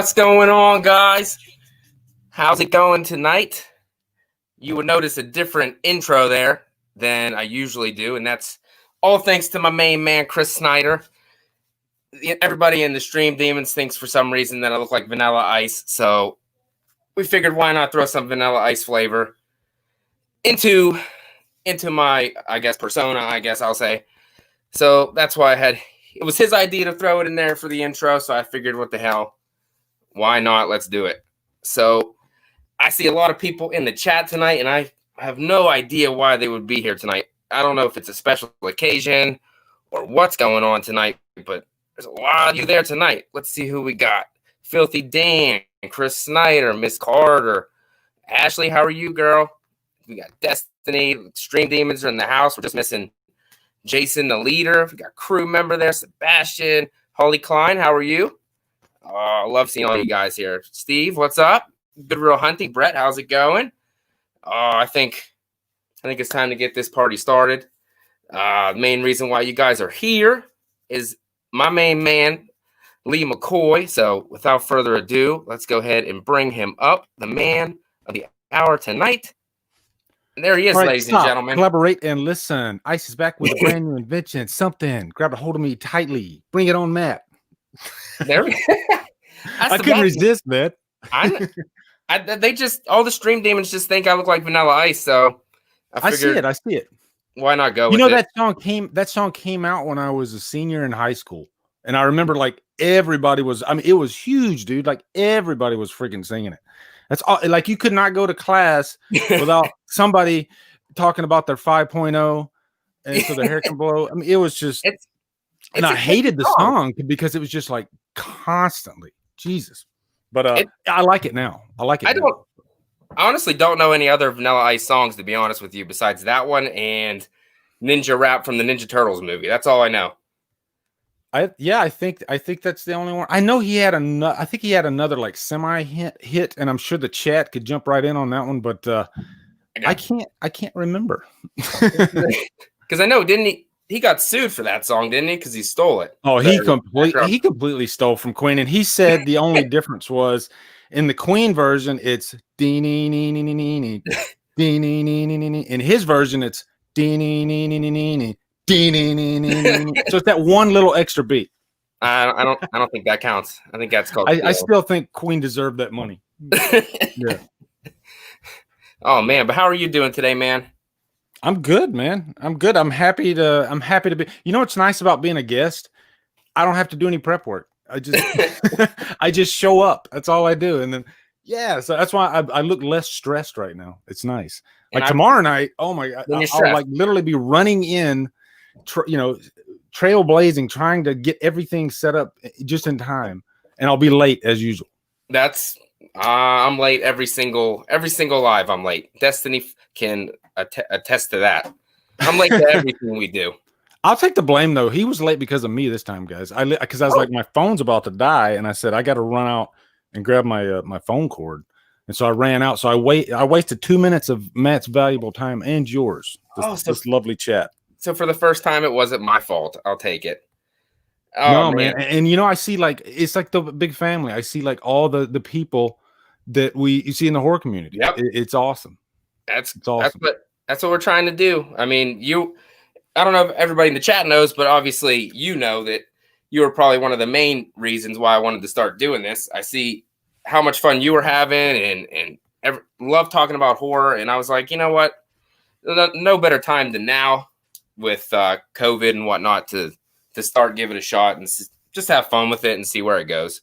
What's going on, guys? How's it going tonight? You would notice a different intro there than I usually do, and that's all thanks to my main man, Chris Snyder. Everybody in the Stream Demons thinks for some reason that I look like Vanilla Ice, so we figured why not throw some Vanilla Ice flavor into my, I guess, persona, I guess I'll say. So that's why it was his idea to throw it in there for the intro, so I figured what the hell, why not? Let's do it. So I see a lot of people in the chat tonight, and I have no idea why they would be here tonight. I don't know if it's a special occasion or what's going on tonight, but there's a lot of you there tonight. Let's see who we got. Filthy Dan, Chris Snyder, Miss Carter, Ashley, how are you, girl? We got Destiny, Stream Demons are in the house. We're just missing Jason, the leader. We got crew member there, Sebastian, Holly Klein, how are you? Oh, I love seeing all you guys here. Steve, what's up? Good Real Hunting. Brett, how's it going? I think it's time to get this party started. The main reason why you guys are here is my main man, Lee McCoy. So without further ado, let's go ahead and bring him up, the man of the hour tonight. And there he is, ladies and gentlemen. Collaborate and listen. Ice is back with a brand new invention. Something. Grab a hold of me tightly. Bring it on, Matt. There we I couldn't resist, man. They just, all the Stream Demons just think I look like Vanilla Ice, so I see it. Why not go with it? That song came out when I was a senior in high school. And I remember like everybody was, it was huge, dude. Like everybody was freaking singing it. That's all, like you could not go to class without somebody talking about their 5.0 and so their hair can blow. It was just, and I hated the song because it was just like constantly. Jesus. But I like it now. I honestly don't know any other Vanilla Ice songs, to be honest with you, besides that one and Ninja Rap from the Ninja Turtles movie. That's all I know. I think that's the only one. I know he had another. I think he had another like semi hit, and I'm sure the chat could jump right in on that one. But I can't remember because I know he got sued for that song, didn't he? Because he stole it. Oh, he completely stole from Queen, and he said the only difference was in the Queen version it's in his version it's so it's that one little extra beat. I don't think that counts. I think that's called. I still think Queen deserved that money. Yeah. Oh man, but how are you doing today, man? I'm good, man. I'm good. I'm happy to be. You know what's nice about being a guest? I don't have to do any prep work. I just show up. That's all I do, and then so that's why I look less stressed right now. It's nice. Like tomorrow night, oh my god, I'll like literally be running in. Trailblazing, trying to get everything set up just in time, and I'll be late as usual. That's I'm late every single live. I'm late. Destiny can attest to that. I'm late to everything we do. I'll take the blame though. He was late because of me this time, guys. Because I was like, my phone's about to die, and I said I got to run out and grab my phone cord, and so I ran out. So I wasted 2 minutes of Matt's valuable time and yours. This lovely chat. So for the first time, it wasn't my fault. I'll take it. Oh, no, man. And I see like, it's like the big family. I see like all the people that you see in the horror community. Yep. It's awesome. It's awesome. That's what we're trying to do. I mean, I don't know if everybody in the chat knows, but obviously you know that you were probably one of the main reasons why I wanted to start doing this. I see how much fun you were having and love talking about horror. And I was like, you know what? No better time than now with COVID and whatnot to start giving it a shot and just have fun with it and see where it goes.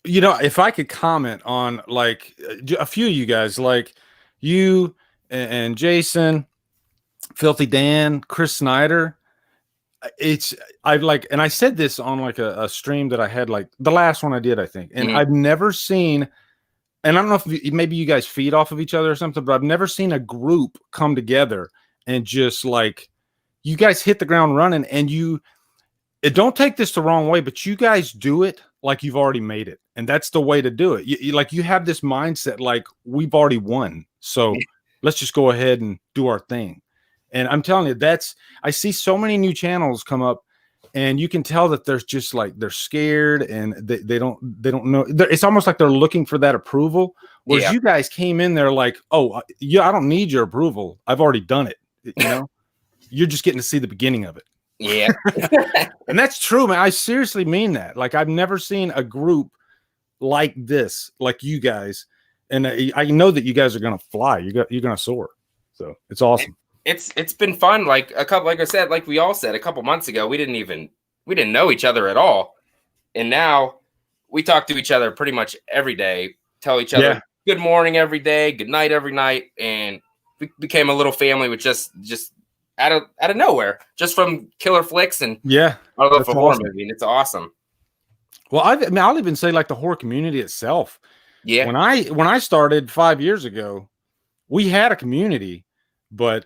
You know, if I could comment on like a few of you guys, like you and Jason, Filthy Dan, Chris Snyder, and I said this on like a stream that I had, like the last one I did, I think, and I've never seen, and I don't know if maybe you guys feed off of each other or something, but I've never seen a group come together and just like, you guys hit the ground running, and don't take this the wrong way, but you guys do it like you've already made it. And that's the way to do it. You have this mindset, like we've already won. So let's just go ahead and do our thing. And I'm telling you, I see so many new channels come up and you can tell that there's just like they're scared and they don't know. It's almost like they're looking for that approval. Whereas you guys came in there like, oh yeah, I don't need your approval. I've already done it. You know, you're just getting to see the beginning of it. Yeah, and that's true, man. I seriously mean that. Like I've never seen a group like this, like you guys, and I know that you guys are gonna fly. You're gonna soar. So it's awesome. It's been fun. Like I said, like we all said a couple months ago, we didn't know each other at all, and now we talk to each other pretty much every day. Tell each other good morning every day, good night every night, and we became a little family with just out of nowhere, just from killer flicks and our love for horror movie. And it's awesome. Well, I'll even say like the horror community itself. Yeah, when I started 5 years ago, we had a community, but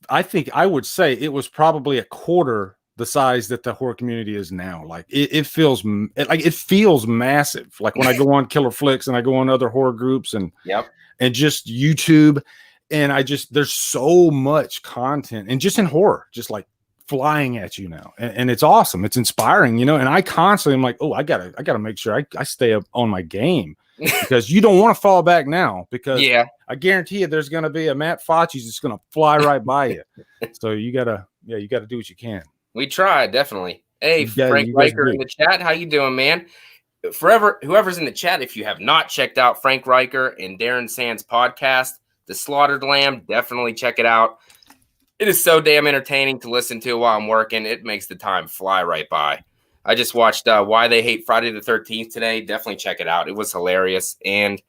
I think I would say it was probably a quarter the size that the horror community is now. Like it feels massive. Like when I go on Killer Flicks and I go on other horror groups and just YouTube, and there's so much content and just in horror, just like flying at you now, and it's awesome. It's inspiring, you know. And I constantly am like, oh, I gotta make sure I stay up on my game. Because you don't want to fall back now, because I guarantee you there's going to be a Matt FACCI'S that's going to fly right by you. So you gotta do what you can. We try, definitely. Hey, Frank Riker in the chat, how you doing, man? Whoever's in the chat, if you have not checked out Frank Riker and Darren Sand's podcast, The Slaughtered Lamb, definitely check it out. It is so damn entertaining to listen to while I'm working. It makes the time fly right by. I just watched Why They Hate Friday the 13th today. Definitely check it out. It was hilarious. And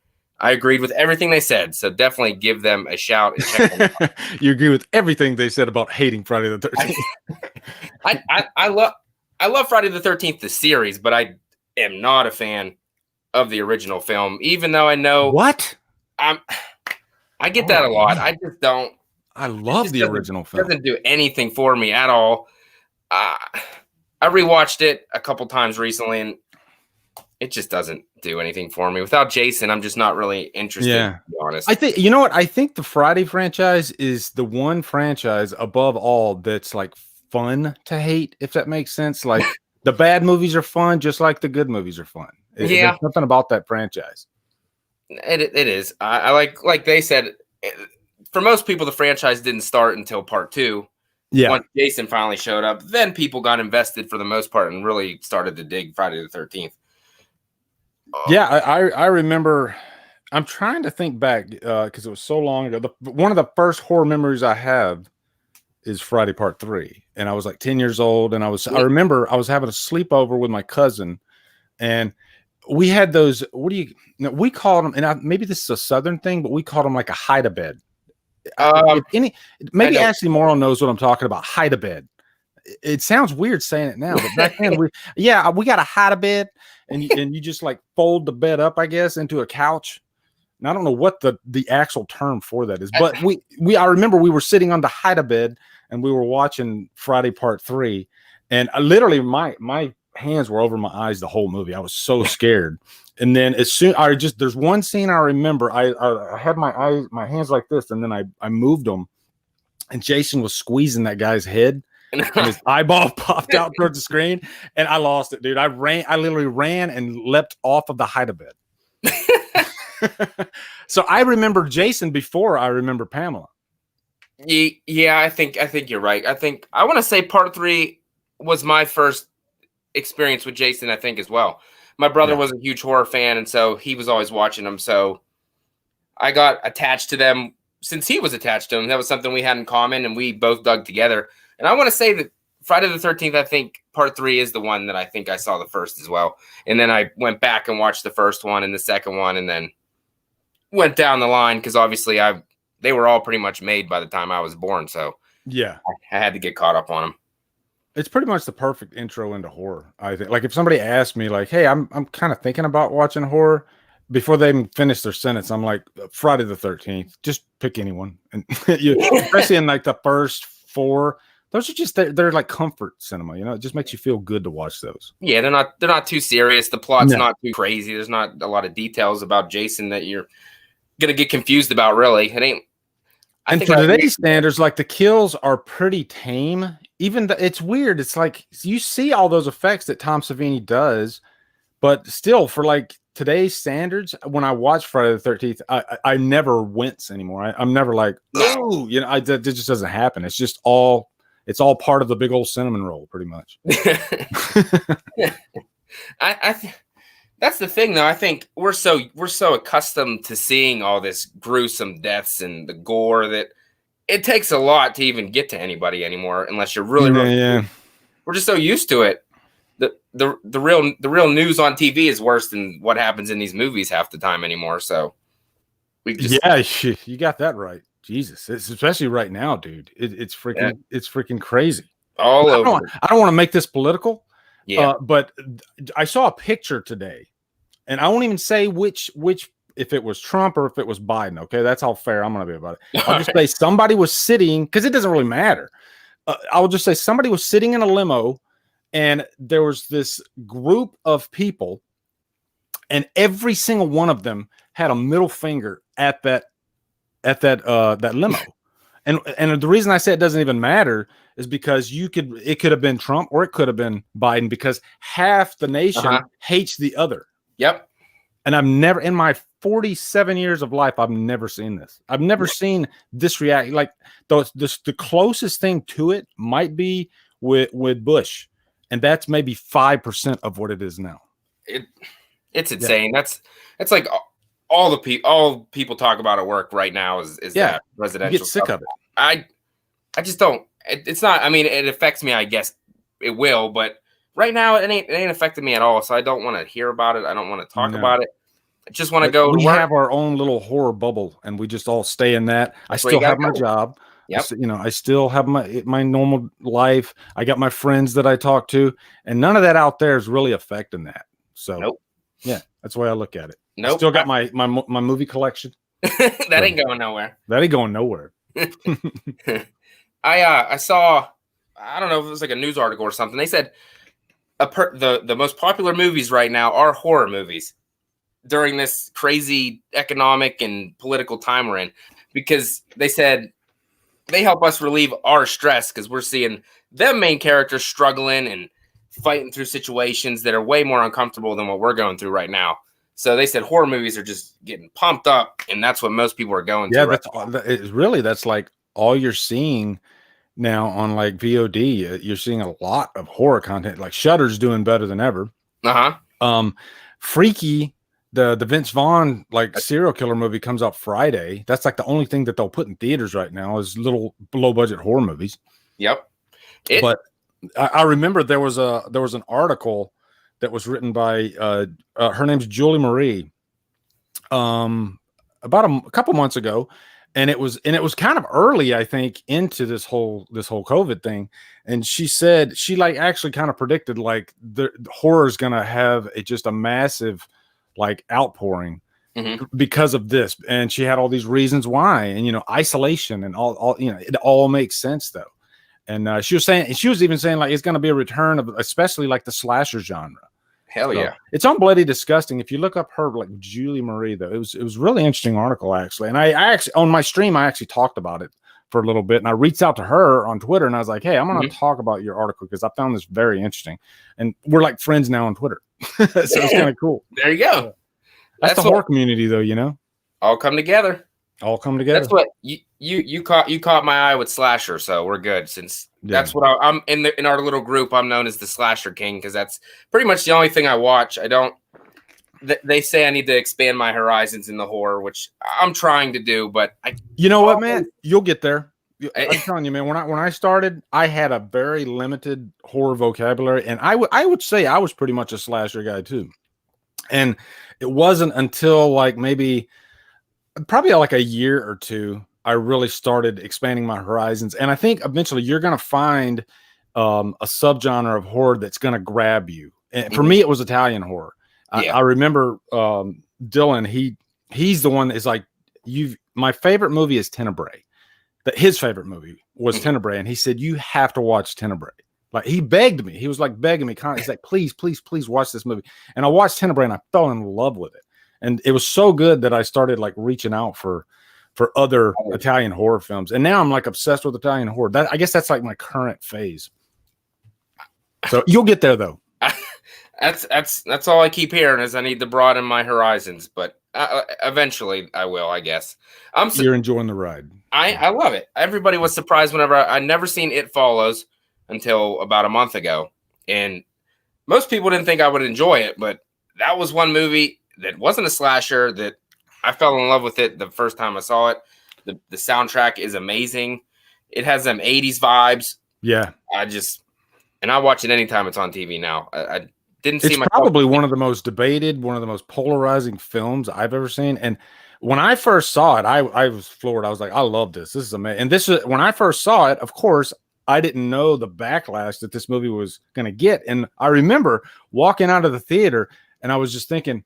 I agreed with everything they said. So definitely give them a shout and check them out. You agree with everything they said about hating Friday the 13th. I love Friday the 13th, the series, but I am not a fan of the original film, even though I know I get that a lot. I just don't. I love the original film. It doesn't do anything for me at all. I rewatched it a couple times recently, and it just doesn't do anything for me. Without Jason, I'm just not really interested, to be honest. I think, you know what? I think the Friday franchise is the one franchise above all that's like fun to hate, if that makes sense. Like the bad movies are fun, just like the good movies are fun. There's nothing about that franchise. It is. I like they said, for most people, the franchise didn't start until part 2. Yeah. Once Jason finally showed up, then people got invested for the most part and really started to dig Friday the 13th. Yeah, I remember. I'm trying to think back because it was so long ago. One of the first horror memories I have is Friday Part 3, and I was like 10 years old, and I remember I was having a sleepover with my cousin, and we had those. We called them, and maybe this is a Southern thing, but we called them like a hide-a-bed. Maybe Ashley Morrow knows what I'm talking about. Hide a bed. It sounds weird saying it now, but back then we got a hide a bed, and you just like fold the bed up, I guess, into a couch. And I don't know what the actual term for that is, but I remember we were sitting on the hide a bed and we were watching Friday Part 3, and literally my hands were over my eyes the whole movie. I was so scared. And then there's one scene I remember. I had my hands like this, and then I moved them, and Jason was squeezing that guy's head, and his eyeball popped out towards the screen, and I lost it, dude. I literally ran and leapt off of the hide-a-bed. So I remember Jason before I remember Pamela. Yeah, I think you're right. I want to say Part 3 was my first experience with Jason, I think, as well. My brother was a huge horror fan, and so he was always watching them. So I got attached to them since he was attached to them. That was something we had in common, and we both dug together. And I want to say that Friday the 13th, I think Part 3 is the one that I think I saw the first as well. And then I went back and watched the first one and the second one, and then went down the line because obviously they were all pretty much made by the time I was born. So yeah, I had to get caught up on them. It's pretty much the perfect intro into horror, I think. Like if somebody asked me, like, "Hey, I'm kind of thinking about watching horror," before they even finish their sentence, I'm like, "Friday the 13th. Just pick anyone." And especially in like the first 4, those are just they're like comfort cinema. You know, it just makes you feel good to watch those. Yeah, they're not too serious. The plot's not too crazy. There's not a lot of details about Jason that you're gonna get confused about. Really, it ain't. And for today's standards, like the kills are pretty tame. Even it's weird. It's like you see all those effects that Tom Savini does, but still, for like today's standards, when I watch Friday the 13th, I never wince anymore. I'm never like, oh, you know, it just doesn't happen. It's just all part of the big old cinnamon roll, pretty much. That's the thing, though. I think we're so accustomed to seeing all this gruesome deaths and the gore that it takes a lot to even get to anybody anymore, unless you're really. We're just so used to it. The real news on TV is worse than what happens in these movies half the time anymore. So we just you got that right. Jesus, it's especially right now, dude. It's freaking crazy. All over. I don't want to make this political. Yeah, but I saw a picture today, and I won't even say which if it was Trump or if it was Biden. Okay, that's how fair I'm going to be about it. I'll just say somebody was sitting, because it doesn't really matter. I'll just say somebody was sitting in a limo, and there was this group of people, and every single one of them had a middle finger at that limo. And the reason I say it doesn't even matter is because it could have been Trump or it could have been Biden, because half the nation hates the other. Yep. And I've never, in my 47 years of life, I've never seen this. I've never seen this react. Like the closest thing to it might be with Bush, and that's maybe 5% of what it is now. It's insane. Yeah. That's like all people talk about at work right now is that residential. You get sick of it. I just don't. It's not. I mean, it affects me. I guess it will, but right now it ain't affecting me at all. So I don't want to hear about it. I don't want to talk about it. I just want to go. We have our own little horror bubble, and we just all stay in that. I still have my job. Yep. I still have my normal life. I got my friends that I talk to, and none of that out there is really affecting that. So, yeah, that's the way I look at it. Nope. Still got my movie collection. That ain't going nowhere. That ain't going nowhere. I saw, I don't know if it was like a news article or something. They said the most popular movies right now are horror movies during this crazy economic and political time we're in, because they said they help us relieve our stress, because we're seeing them main characters struggling and fighting through situations that are way more uncomfortable than what we're going through right now. So they said horror movies are just getting pumped up, and that's what most people are going to. Yeah, that's like all you're seeing now on like VOD. You're seeing a lot of horror content. Like Shudder's doing better than ever. Freaky, the Vince Vaughn like serial killer movie comes out Friday. That's like the only thing that they'll put in theaters right now is little low budget horror movies. Yep. But I remember there was an article that was written by her name's Julie Marie about a couple months ago, and it was kind of early, I think, into this whole COVID thing. And she said she like actually kind of predicted like the horror is gonna have just a massive like outpouring because of this, and she had all these reasons why, and isolation and all it all makes sense though. And she was even saying like it's going to be a return of especially like the slasher genre. Hell yeah. It's on Bloody Disgusting. If you look up her like Julie Marie though, it was really interesting article actually. And I actually on my stream I actually talked about it for a little bit, and I reached out to her on Twitter and I was like, hey, I'm going to talk about your article because I found this very interesting, and we're like friends now on Twitter. So it's kind of cool. There you go. That's the horror community though, all come together. All come together. That's what you caught my eye with slasher, so we're good. Since that's what I'm in our little group. I'm known as the Slasher King because that's pretty much the only thing I watch. I don't. They say I need to expand my horizons in the horror, which I'm trying to do. But you know what, man, you'll get there. I'm telling you, man. When I started, I had a very limited horror vocabulary, and I would say I was pretty much a slasher guy too. And it wasn't until like probably like a year or two, I really started expanding my horizons. And I think eventually you're going to find a subgenre of horror that's going to grab you. And for me, it was Italian horror. I remember Dylan, he's the one that is like, my favorite movie is Tenebrae. His favorite movie was Tenebrae. And he said, you have to watch Tenebrae. Like he begged me. He was like begging me. He's like, please, please, please watch this movie. And I watched Tenebrae and I fell in love with it. And it was so good that I started like reaching out for for other Italian horror films. And now I'm like obsessed with Italian horror. I guess that's like my current phase. So you'll get there though. That's all I keep hearing is I need to broaden my horizons, but eventually I will, I guess. You're enjoying the ride. I love it. Everybody was surprised whenever I never seen It Follows until about a month ago. And most people didn't think I would enjoy it, but that was one movie that wasn't a slasher that I fell in love with it the first time I saw it. The soundtrack is amazing. It has them 80s vibes. Yeah. And I watch it anytime it's on TV now. I didn't see It's probably one of the most debated, one of the most polarizing films I've ever seen. And when I first saw it, I was floored. I was like, I love this. This is amazing. And when I first saw it, of course, I didn't know the backlash that this movie was going to get. And I remember walking out of the theater and I was just thinking,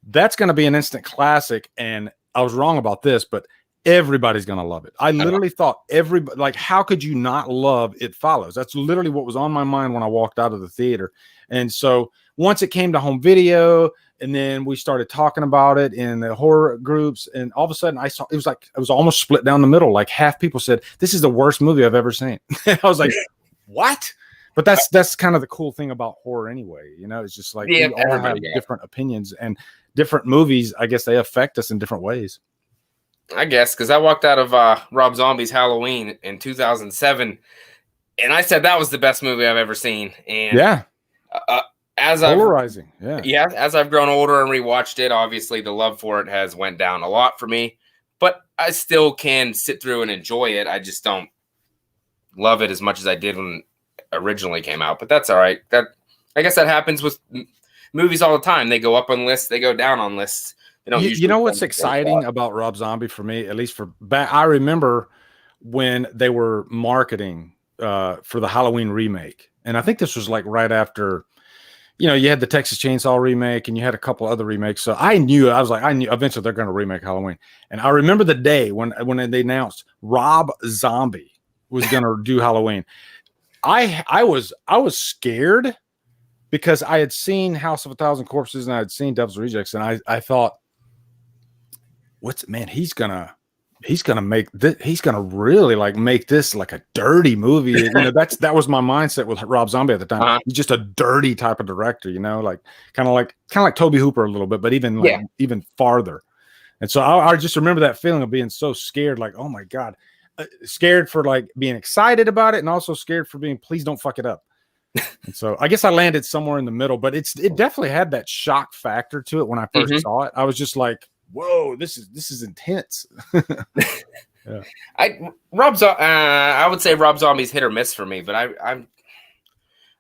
that's going to be an instant classic. And I was wrong about this, but everybody's going to love it. I literally thought everybody, like, how could you not love It Follows? That's literally what was on my mind when I walked out of the theater. And so once it came to home video, and then we started talking about it in the horror groups, and all of a sudden I saw, it was almost split down the middle. Like half people said, this is the worst movie I've ever seen. I was like, what? But that's kind of the cool thing about horror anyway. You know, it's just like we all have different opinions, and different movies, I guess they affect us in different ways. I guess, because I walked out of Rob Zombie's Halloween in 2007, and I said that was the best movie I've ever seen. And yeah. Polarizing. As I've grown older and rewatched it, obviously the love for it has went down a lot for me, but I still can sit through and enjoy it. I just don't love it as much as I did when it originally came out, but that's all right. I guess that happens with movies all the time. They go up on lists, they go down on lists. You know what's exciting about Rob Zombie for me, at least I remember when they were marketing for the Halloween remake, and I think this was like right after, you had the Texas Chainsaw remake, and you had a couple other remakes. So I knew eventually they're going to remake Halloween. And I remember the day when they announced Rob Zombie was going to do Halloween. I was scared because I had seen House of a Thousand Corpses and I had seen Devil's Rejects, and I thought, he's gonna really like make this like a dirty movie. That was my mindset with Rob Zombie at the time. He's just a dirty type of director, like kind of like Tobe Hooper a little bit, but even farther. And so I just remember that feeling of being so scared, like, oh my God, scared for like being excited about it, and also scared for being, please don't fuck it up. And so I guess I landed somewhere in the middle, but it definitely had that shock factor to it when I first saw it. I was just like, whoa, this is intense. Yeah. I would say Rob Zombie's hit or miss for me, but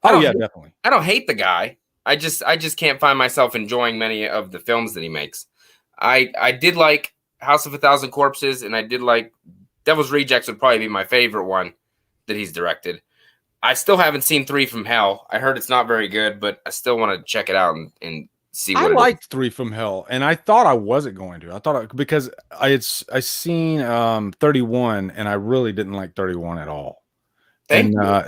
definitely. I don't hate the guy. I just can't find myself enjoying many of the films that he makes. I did like House of a Thousand Corpses, and I did like Devil's Rejects would probably be my favorite one that he's directed. I still haven't seen 3 from Hell. I heard it's not very good, but I still want to check it out and see what I liked 3 from Hell, and I thought I wasn't going to. Because I seen 31, and I really didn't like 31 at all.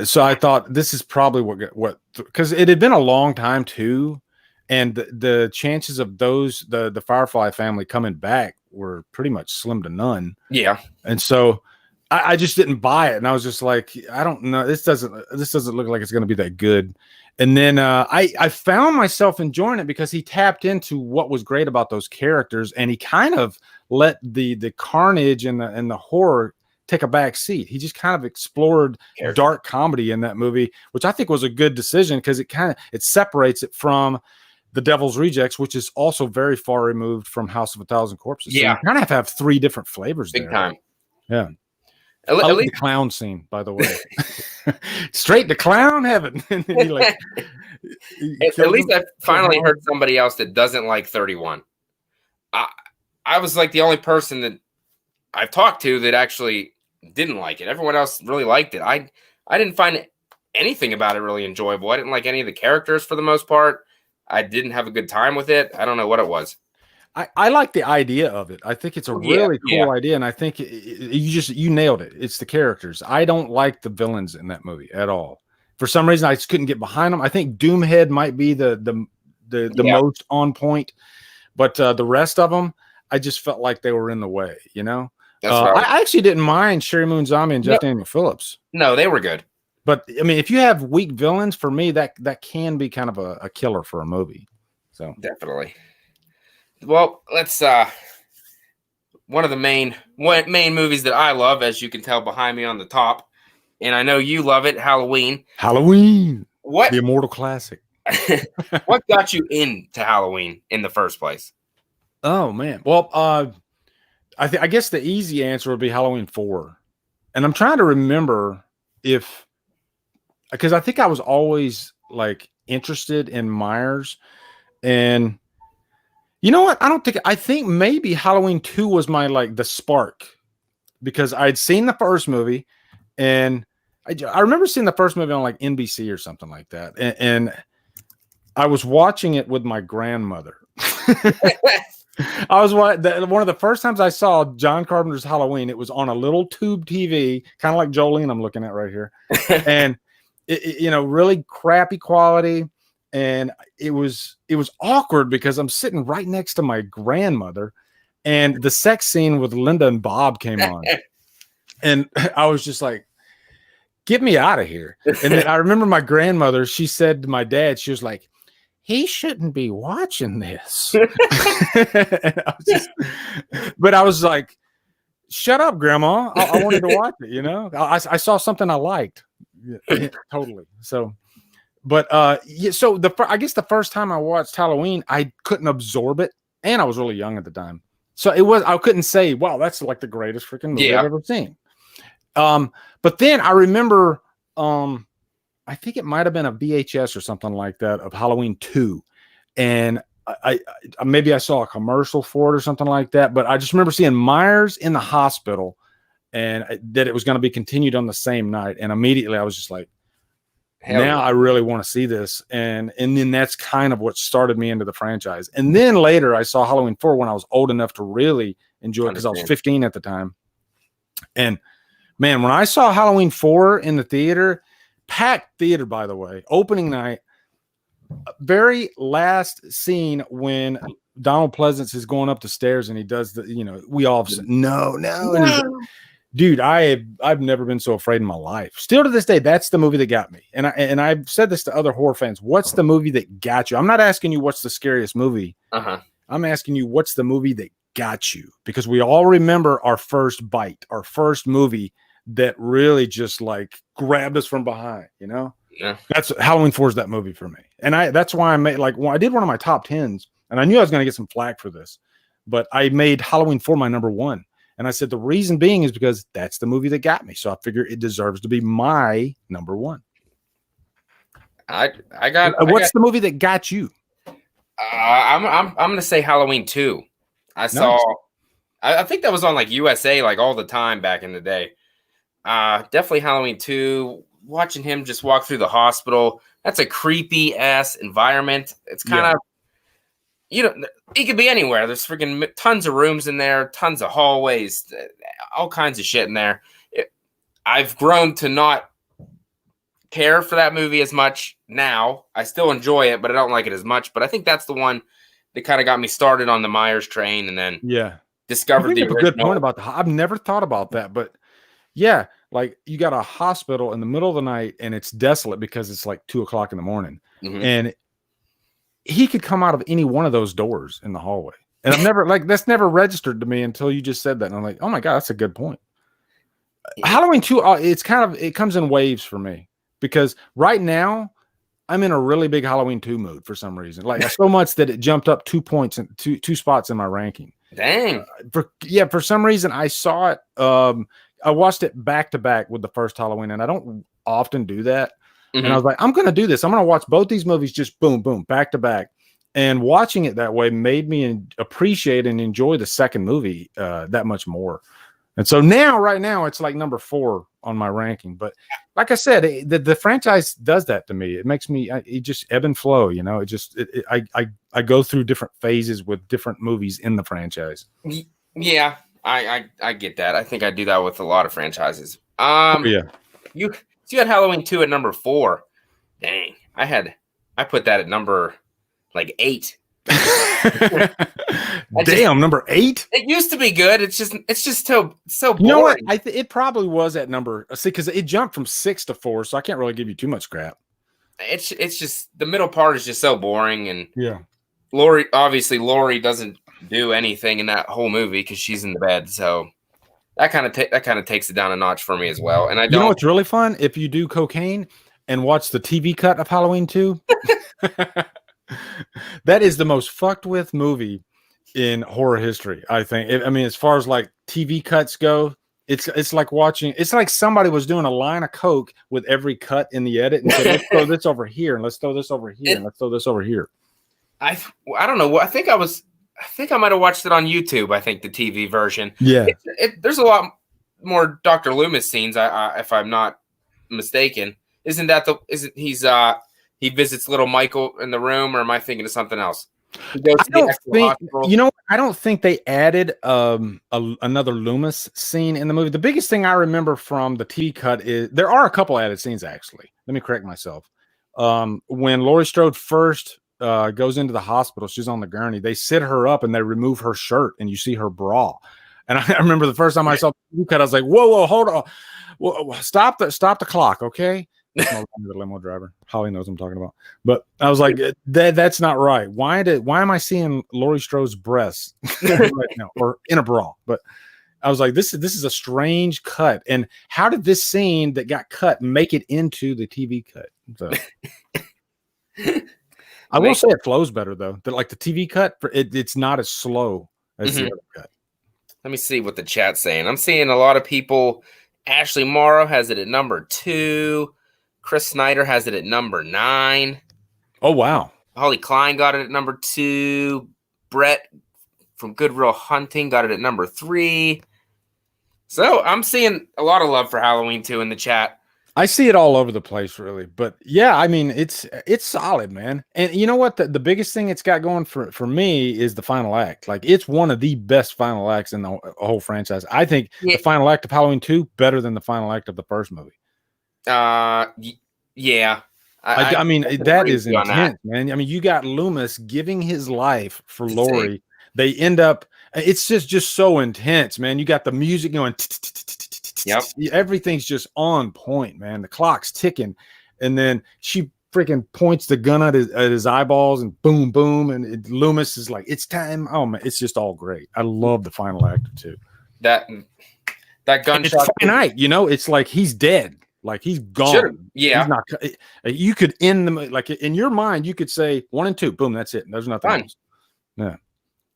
So I thought this is probably what because it had been a long time too, and the chances of the Firefly family coming back were pretty much slim to none. Yeah, and so I just didn't buy it, and I was just like, I don't know, this doesn't look like it's going to be that good. And then I found myself enjoying it because he tapped into what was great about those characters, and he kind of let the carnage and the horror take a back seat. He just kind of explored dark comedy in that movie, which I think was a good decision because it separates it from The Devil's Rejects, which is also very far removed from House of a Thousand Corpses. Yeah, so you kind of have 3 different flavors big there. Time. Yeah. I love the clown scene, by the way. Straight to clown heaven. At least I finally heard somebody else that doesn't like 31. I was like the only person that I've talked to that actually didn't like it. Everyone else really liked it. I didn't find anything about it really enjoyable. I didn't like any of the characters for the most part. I didn't have a good time with it. I don't know what it was. I like the idea of it. I think it's a really cool idea, and I think you nailed it. It's the characters. I don't like the villains in that movie at all. For some reason, I just couldn't get behind them. I think Doomhead might be the most on point, but the rest of them, I just felt like they were in the way. That's what I actually didn't mind Sherry Moon Zombie and Jeff Daniel Phillips. No, they were good. But I mean, if you have weak villains, for me, that can be kind of a killer for a movie. So definitely. Well, let's one of the main movies that I love, as you can tell behind me on the top, and I know you love it, Halloween. What the immortal classic. What got you into Halloween in the first place? Oh man. Well, I guess the easy answer would be Halloween 4. And I'm trying to remember because I think I was always like interested in Myers, and you know what? I think maybe Halloween 2 was the spark, because I'd seen the first movie, and I remember seeing the first movie on like NBC or something like that. And I was watching it with my grandmother. I was one of the first times I saw John Carpenter's Halloween. It was on a little tube TV, kind of like Jolene I'm looking at right here. And really crappy quality. And it was awkward because I'm sitting right next to my grandmother, and the sex scene with Linda and Bob came on. And I was just like, get me out of here. And then I remember my grandmother, she said to my dad, she was like, he shouldn't be watching this. But I was like, shut up, Grandma. I wanted to watch it, I saw something I liked. Yeah, totally. So, but so I guess the first time I watched Halloween, I couldn't absorb it, and I was really young at the time. So I couldn't say, wow, that's like the greatest freaking movie I've ever seen. But then I remember, I think it might have been a VHS or something like that of Halloween 2. And I maybe I saw a commercial for it or something like that, but I just remember seeing Myers in the hospital, and that it was going to be continued on the same night. And immediately I was just like, now I really want to see this. And then that's kind of what started me into the franchise. And then later I saw Halloween 4 when I was old enough to really enjoy it, because I was 15 at the time. And man, when I saw Halloween 4 in the theater, packed theater, by the way, opening night, very last scene when Donald Pleasance is going up the stairs and he does we all said, no. Dude, I've never been so afraid in my life. Still to this day, that's the movie that got me. And I've said this to other horror fans. What's the movie that got you? I'm not asking you what's the scariest movie. I'm asking you what's the movie that got you, because we all remember our first bite, our first movie that really just like grabbed us from behind, Yeah. That's Halloween 4 is that movie for me. And that's why I made I did one of my top 10s, and I knew I was going to get some flack for this, but I made Halloween 4 my number 1. And I said, the reason being is because that's the movie that got me. So I figure it deserves to be my number 1. What's the movie that got you? I'm going to say Halloween 2. I saw, I think that was on like USA, like all the time back in the day. Definitely Halloween 2, watching him just walk through the hospital. That's a creepy ass environment. It's kind of, he could be anywhere. There's freaking tons of rooms in there, tons of hallways, all kinds of shit in there. I've grown to not care for that movie as much now. I still enjoy it, but I don't like it as much. But I think that's the one that kind of got me started on the Myers train, and then discovered the original. Good point about I've never thought about that, but yeah, like you got a hospital in the middle of the night and it's desolate because it's like 2:00 in the morning, and he could come out of any one of those doors in the hallway. And I've never that's never registered to me until you just said that. And I'm like, oh my God, that's a good point. Halloween 2, it comes in waves for me, because right now I'm in a really big Halloween 2 mood for some reason. Like so much that it jumped up 2 points and two spots in my ranking. Dang. For some reason I saw it. I watched it back to back with the first Halloween, and I don't often do that. And I was like, I'm going to do this. I'm going to watch both these movies just boom, boom, back to back. And watching it that way made me appreciate and enjoy the second movie that much more. And so right now, it's like number 4 on my ranking. But like I said, the franchise does that to me. It makes me, it just ebb and flow, It just, I go through different phases with different movies in the franchise. Yeah, I get that. I think I do that with a lot of franchises. You had Halloween 2 at number 4. Dang, I put that at number like 8. Damn, number 8. It used to be good. It's just so boring. You know what? It probably was at number. See, because it jumped from 6 to 4, so I can't really give you too much crap. It's just the middle part is just so boring, and yeah, Laurie doesn't do anything in that whole movie because she's in the bed, so that kind of takes it down a notch for me as well. And you know what's really fun if you do cocaine and watch the TV cut of Halloween 2. That is the most fucked with movie in horror history, I think. I mean, as far as like TV cuts go, it's like watching. It's like somebody was doing a line of coke with every cut in the edit and said, "Let's throw this over here, and let's throw this over here, and let's throw this over here." I don't know. I think I might have watched it on YouTube. I think the TV version. Yeah, there's a lot more Dr. Loomis scenes. If I'm not mistaken, isn't that he visits little Michael in the room, or am I thinking of something else? I don't think they added another Loomis scene in the movie. The biggest thing I remember from the TV cut is there are a couple added scenes, actually. Let me correct myself. When Laurie Strode first goes into the hospital, she's on the gurney. They sit her up and they remove her shirt, and you see her bra. And I remember the first time I saw the TV cut, I was like, "Whoa, hold on, stop the clock, okay?" The limo driver. Holly knows what I'm talking about. But I was like, that's not right. Why am I seeing Laurie Strode's breasts right now, or in a bra? But I was like, this is a strange cut. And how did this scene that got cut make it into the TV cut? So I will say it flows better though. Like the TV cut, it's not as slow as the other cut. Let me see what the chat's saying. I'm seeing a lot of people. Ashley Morrow has it at number 2. Chris Snyder has it at number 9. Oh, wow. Holly Klein got it at number 2. Brett from Good Real Hunting got it at number 3. So I'm seeing a lot of love for Halloween 2 in the chat. I see it all over the place, really. But yeah, I mean, it's solid, man. And you know what? The biggest thing it's got going for me is the final act. Like, it's one of the best final acts in the whole franchise. I think the final act of Halloween 2 better than the final act of the first movie. Yeah. I mean, that is intense, man. I mean, you got Loomis giving his life for Laurie. They end up, it's just so intense, man. You got the music going. Yep. Everything's just on point, man. The clock's ticking. And then she freaking points the gun at his eyeballs, and boom, boom. And Loomis is like, it's time. Oh, man, it's just all great. I love the final act too. That gunshot. It's night, you know, it's like he's dead. Like he's gone. Sure. Yeah. He's not, you could end them like in your mind, you could say 1 and 2, boom, that's it. There's nothing else. Yeah.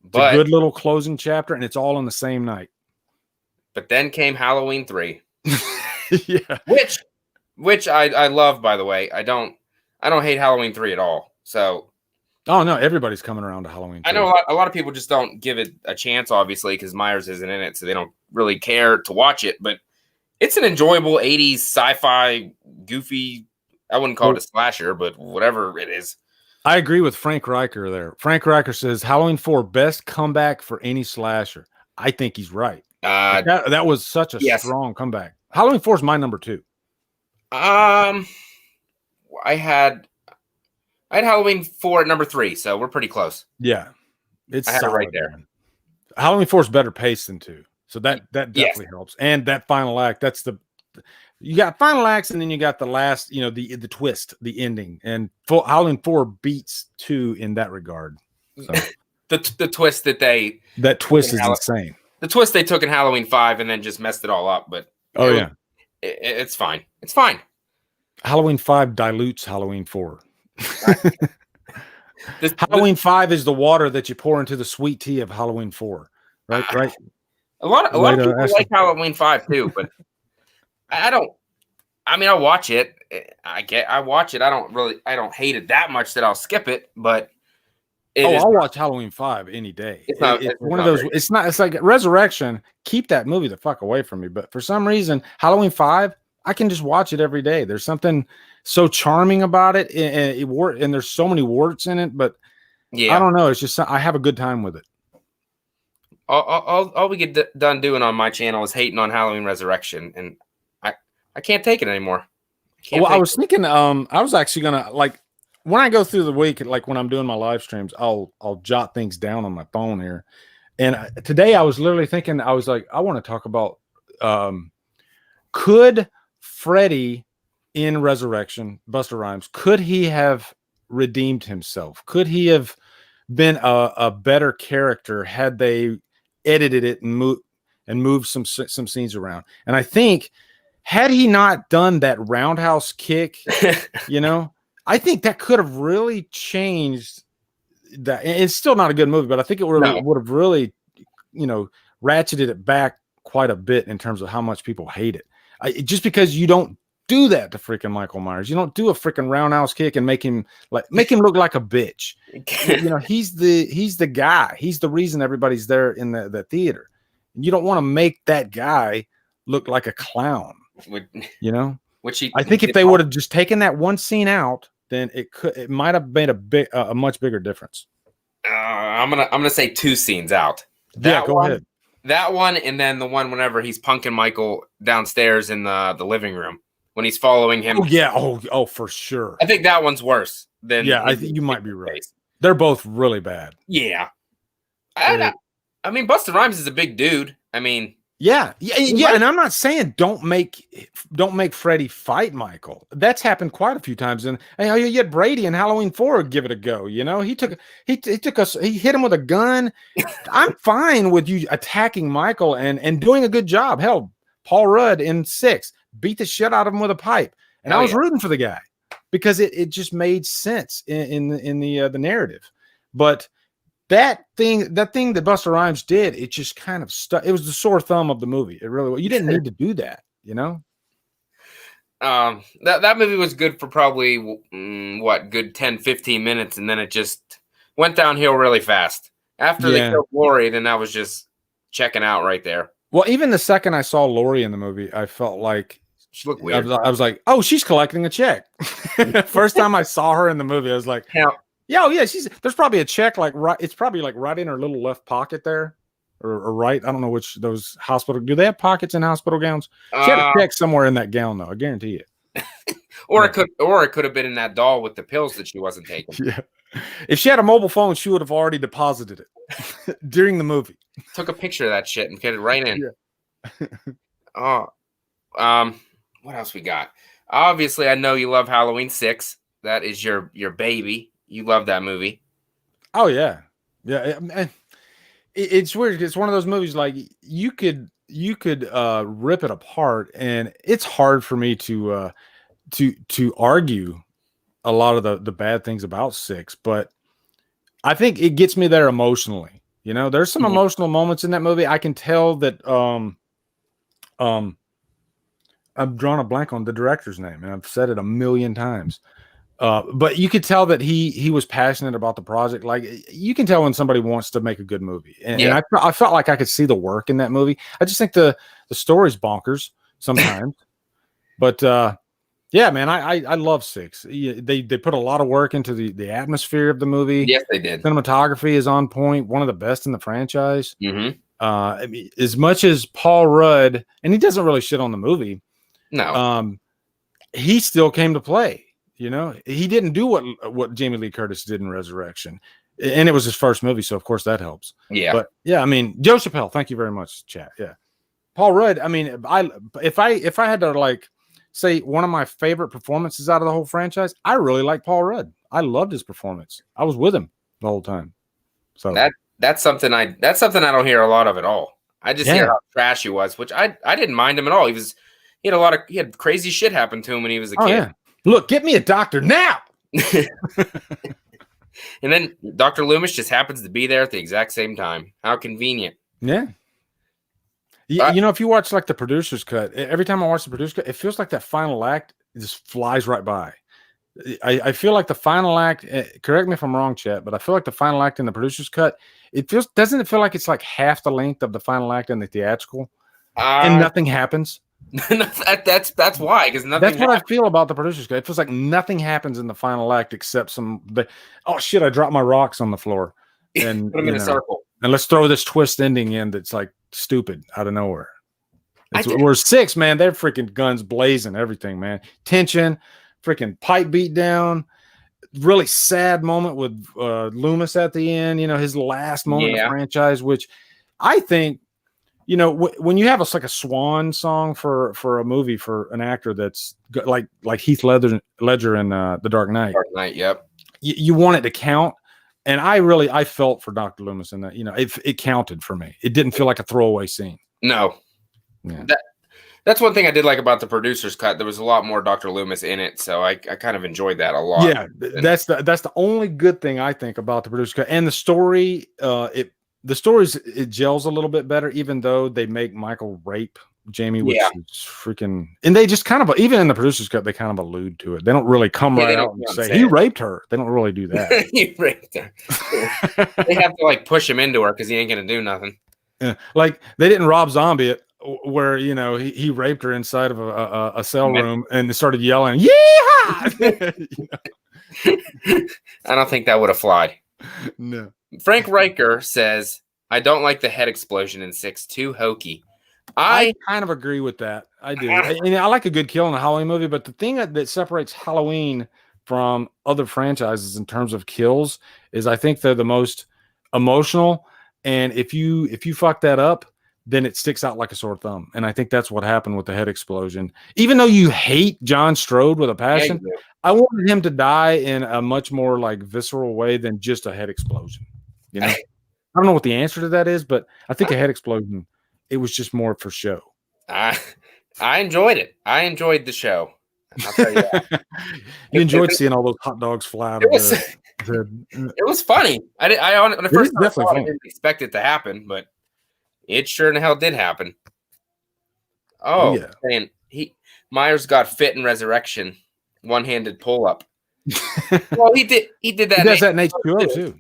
It's a good little closing chapter, and it's all on the same night. But then came Halloween 3. Yeah. Which I love, by the way. I don't hate Halloween 3 at all. So oh no, everybody's coming around to Halloween 3. I know a lot of people just don't give it a chance, obviously, because Myers isn't in it, so they don't really care to watch it. But it's an enjoyable 80s sci-fi, goofy. I wouldn't call it a slasher, but whatever it is. I agree with Frank Riker there. Frank Riker says Halloween 4 best comeback for any slasher. I think he's right. That was such a strong comeback. Halloween 4 is my number 2. I had Halloween 4 at number 3, so we're pretty close. Yeah, I had it right there. Man. Halloween 4 is better paced than 2. So that definitely helps. And that final act, you got final acts, and then you got the last, you know, the twist, the ending. And Halloween 4 beats 2 in that regard. So the twist that twist is insane. The twist they took in Halloween 5 and then just messed it all up. But it's fine. It's fine. Halloween 5 dilutes Halloween 4. Halloween 5 is the water that you pour into the sweet tea of Halloween 4. Right. A lot of people like Halloween 5 too, but I don't. I mean, I'll watch it. I watch it. I don't hate it that much that I'll skip it. But I'll watch Halloween 5 any day. It's one of those. Great. It's like Resurrection. Keep that movie the fuck away from me. But for some reason, Halloween 5, I can just watch it every day. There's something so charming about it, and there's so many warts in it. But I don't know. It's just I have a good time with it. All we get done doing on my channel is hating on Halloween Resurrection, and I can't take it anymore. I was thinking, I was actually gonna when I go through the week, like when I'm doing my live streams, I'll jot things down on my phone here. And today I was literally thinking, I was like, I want to talk about could Freddy in Resurrection, Busta Rhymes, could he have redeemed himself? Could he have been a better character had they edited it and moved some scenes around? And I think had he not done that roundhouse kick, I think that could have really changed that. It's still not a good movie, but I think it would have really, ratcheted it back quite a bit in terms of how much people hate it. Just because you don't do that to freaking Michael Myers, you don't do a freaking roundhouse kick and make him look like a bitch. He's the guy. He's the reason everybody's there in the theater. You don't want to make that guy look like a clown. I think if they would have just taken that one scene out, then it might have made a much bigger difference. I'm gonna say 2 scenes out. Go ahead. That one, and then the one whenever he's punking Michael downstairs in the living room when he's following him. Oh yeah, oh for sure. I think that one's worse than. Yeah, I think you might be right. They're both really bad. Yeah, I mean, Busta Rhymes is a big dude. I mean. Yeah, and I'm not saying don't make Freddy fight Michael. That's happened quite a few times. And you had Brady in Halloween 4 give it a go. He hit him with a gun. I'm fine with you attacking Michael and doing a good job. Hell, Paul Rudd in 6 beat the shit out of him with a pipe, and I was rooting for the guy because it just made sense in the narrative. But that thing that Busta Rhymes did, it just kind of stuck. It was the sore thumb of the movie. It really was. You didn't need to do that, That movie was good for probably good 10, 15 minutes, and then it just went downhill really fast. After they killed Laurie, then I was just checking out right there. Well, even the second I saw Laurie in the movie, I felt like she looked weird. I was like, oh, she's collecting a check. First time I saw her in the movie, I was like, yeah, there's probably a check it's probably right in her little left pocket there, or right. I don't know which those hospital. Do they have pockets in hospital gowns? She had a check somewhere in that gown, though. I guarantee it. Or it could have been in that doll with the pills that she wasn't taking. Yeah, if she had a mobile phone, she would have already deposited it during the movie. Took a picture of that shit and put it right in. Yeah. What else we got? Obviously, I know you love Halloween 6. That is your baby. You love that movie. Oh yeah. It's weird. It's one of those movies like you could rip it apart, and it's hard for me to argue a lot of the bad things about 6, but I think it gets me there emotionally. There's some emotional moments in that movie. I can tell that I've drawn a blank on the director's name, and I've said it a million times. But you could tell that he was passionate about the project. Like you can tell when somebody wants to make a good movie, and I felt like I could see the work in that movie. I just think the story's bonkers sometimes, but yeah, man, I love 6. They put a lot of work into the atmosphere of the movie. Yes, they did. Cinematography is on point, one of the best in the franchise. Mm-hmm. I mean, as much as Paul Rudd, and he doesn't really shit on the movie. No, he still came to play. He didn't do what Jamie Lee Curtis did in Resurrection, and it was his first movie, so of course that helps. Yeah, but yeah, I mean, Joe Chappelle, thank you very much, chat. Yeah, Paul Rudd. I mean, if I had to say one of my favorite performances out of the whole franchise, I really like Paul Rudd. I loved his performance. I was with him the whole time. So that's something I don't hear a lot of at all. I just hear how trash he was, which I didn't mind him at all. He had crazy shit happen to him when he was a kid. Yeah. Look, get me a doctor now. And then Dr. Loomis just happens to be there at the exact same time. How convenient. Yeah. If you watch the producer's cut, every time I watch the producer's cut, it feels like that final act just flies right by. I feel like the final act, correct me if I'm wrong, chat, but I feel like the final act in the producer's cut, doesn't it feel like it's like half the length of the final act in the theatrical and nothing happens? That's why, because nothing. That's what I feel about the producer's cut. It feels like nothing happens in the final act except oh shit, I dropped my rocks on the floor, and put them in a circle. And let's throw this twist ending in that's like stupid out of nowhere. We're 6, man. They're freaking guns blazing, everything, man. Tension, freaking pipe beat down. really sad moment with Loomis at the end, his last moment in the franchise, which I think, when you have like a swan song for a movie for an actor that's like Heath Ledger in The Dark Knight. Dark Knight, yep. You want it to count. And I felt for Dr. Loomis in that, it counted for me. It didn't feel like a throwaway scene. No. Yeah. That's one thing I did like about the producer's cut. There was a lot more Dr. Loomis in it, so I kind of enjoyed that a lot. Yeah, that's the only good thing I think about the producer's cut. And the story, it gels a little bit better, even though they make Michael rape Jamie, which is freaking. And they just kind of, even in the producer's cut, they kind of allude to it. They don't really come right out and say he raped her. They don't really do that. He raped her. They have to like push him into her because he ain't gonna do nothing. Yeah, like they didn't Rob Zombie it, where he raped her inside of a cell room and started yelling, "Yeah!" I don't think that would have flied. No. Frank Riker says, "I don't like the head explosion in 6. Too hokey." I kind of agree with that. I do. I like a good kill in a Halloween movie, but the thing that separates Halloween from other franchises in terms of kills is I think they're the most emotional. And if you fuck that up, then it sticks out like a sore thumb. And I think that's what happened with the head explosion. Even though you hate John Strode with a passion, I wanted him to die in a much more like visceral way than just a head explosion. I don't know what the answer to that is, but I think a head explosion, it was just more for show. I enjoyed it. I enjoyed the show. I'll tell you that. You enjoyed seeing all those hot dogs fly out of it was funny. When the first time I saw it, I didn't expect it to happen, but it sure in the hell did happen. Oh, yeah. Man, Myers got fit in Resurrection, one-handed pull-up. Well, he did that. He does that in H2O too.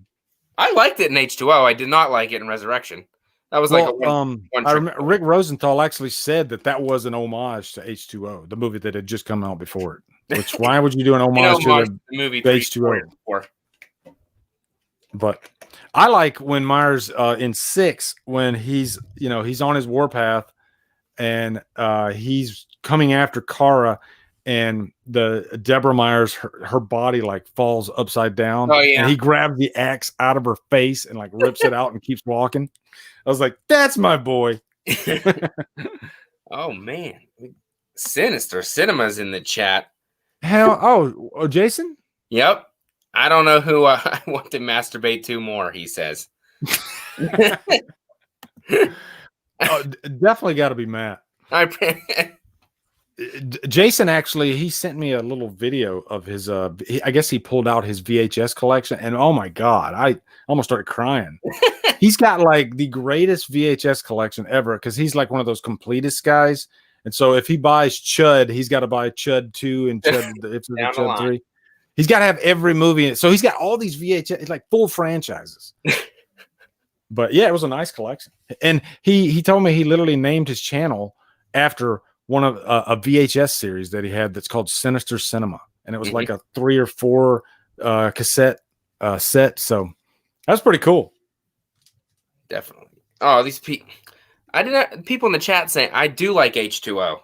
I liked it in H2O. I did not like it in Resurrection. That was like a one I remember Rick Rosenthal actually said that was an homage to H2O, the movie that had just come out before it. Which why would you do an homage to the movie H2O? But I like when Myers in 6 when he's on his warpath and he's coming after Kara and the Deborah Myers her body like falls upside down. Oh yeah, and he grabs the axe out of her face and like rips it out and keeps walking. I was like, that's my boy. Oh man, Sinister Cinema's in the chat. Oh, Jason. Yep. I don't know who I want to masturbate to more, he says. Definitely got to be Matt. Jason actually, he sent me a little video of his, I guess he pulled out his VHS collection, and oh my God, I almost started crying. He's got like the greatest VHS collection ever because he's like one of those completist guys. And so if he buys Chud, he's got to buy Chud 2 and Chud 3. He's got to have every movie in it. So he's got all these VHS, like full franchises. But yeah, it was a nice collection. And he told me he literally named his channel after one of a VHS series that he had that's called Sinister Cinema. And it was like a 3 or 4 cassette set. So that's pretty cool. Definitely. Oh, these people. People in the chat saying I do like H2O.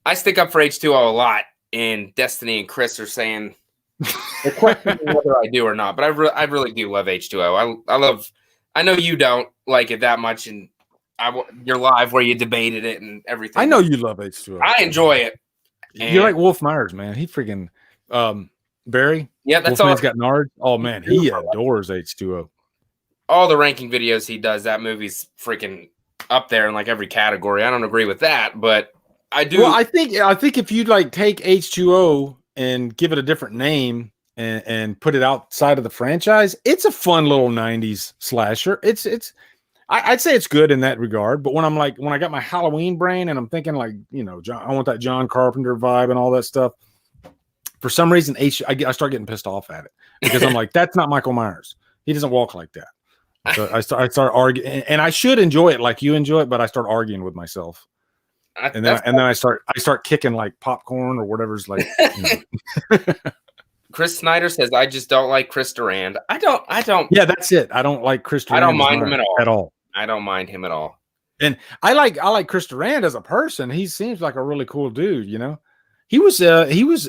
I stick up for H2O a lot. And Destiny and Chris are saying they're questioning whether I do or not, but I really do love H2O. I know you don't like it that much, and you're live where you debated it and everything. I know you love H2O. I enjoy it. You're like Wolf Myers, man. He freaking Barry. Yeah, that's Wolfman's got Nard. Oh man, he adores H2O. All the ranking videos he does, that movie's freaking up there in like every category. I don't agree with that, but I do. Well, I think if you like take H2O and give it a different name and put it outside of the franchise, it's a fun little 90s slasher. I'd say it's good in that regard. But when I got my Halloween brain and I'm thinking like, I want that John Carpenter vibe and all that stuff. For some reason, I start getting pissed off at it because I'm like, that's not Michael Myers. He doesn't walk like that. So I start arguing, and I should enjoy it like you enjoy it, but I start arguing with myself. And then I start kicking like popcorn or whatever's like. Chris Snyder says, "I just don't like Chris Durand." I don't. Yeah, that's it. I don't like Chris Durand. I don't mind him at all. I don't mind him at all. And I like Chris Durand as a person. He seems like a really cool dude. He was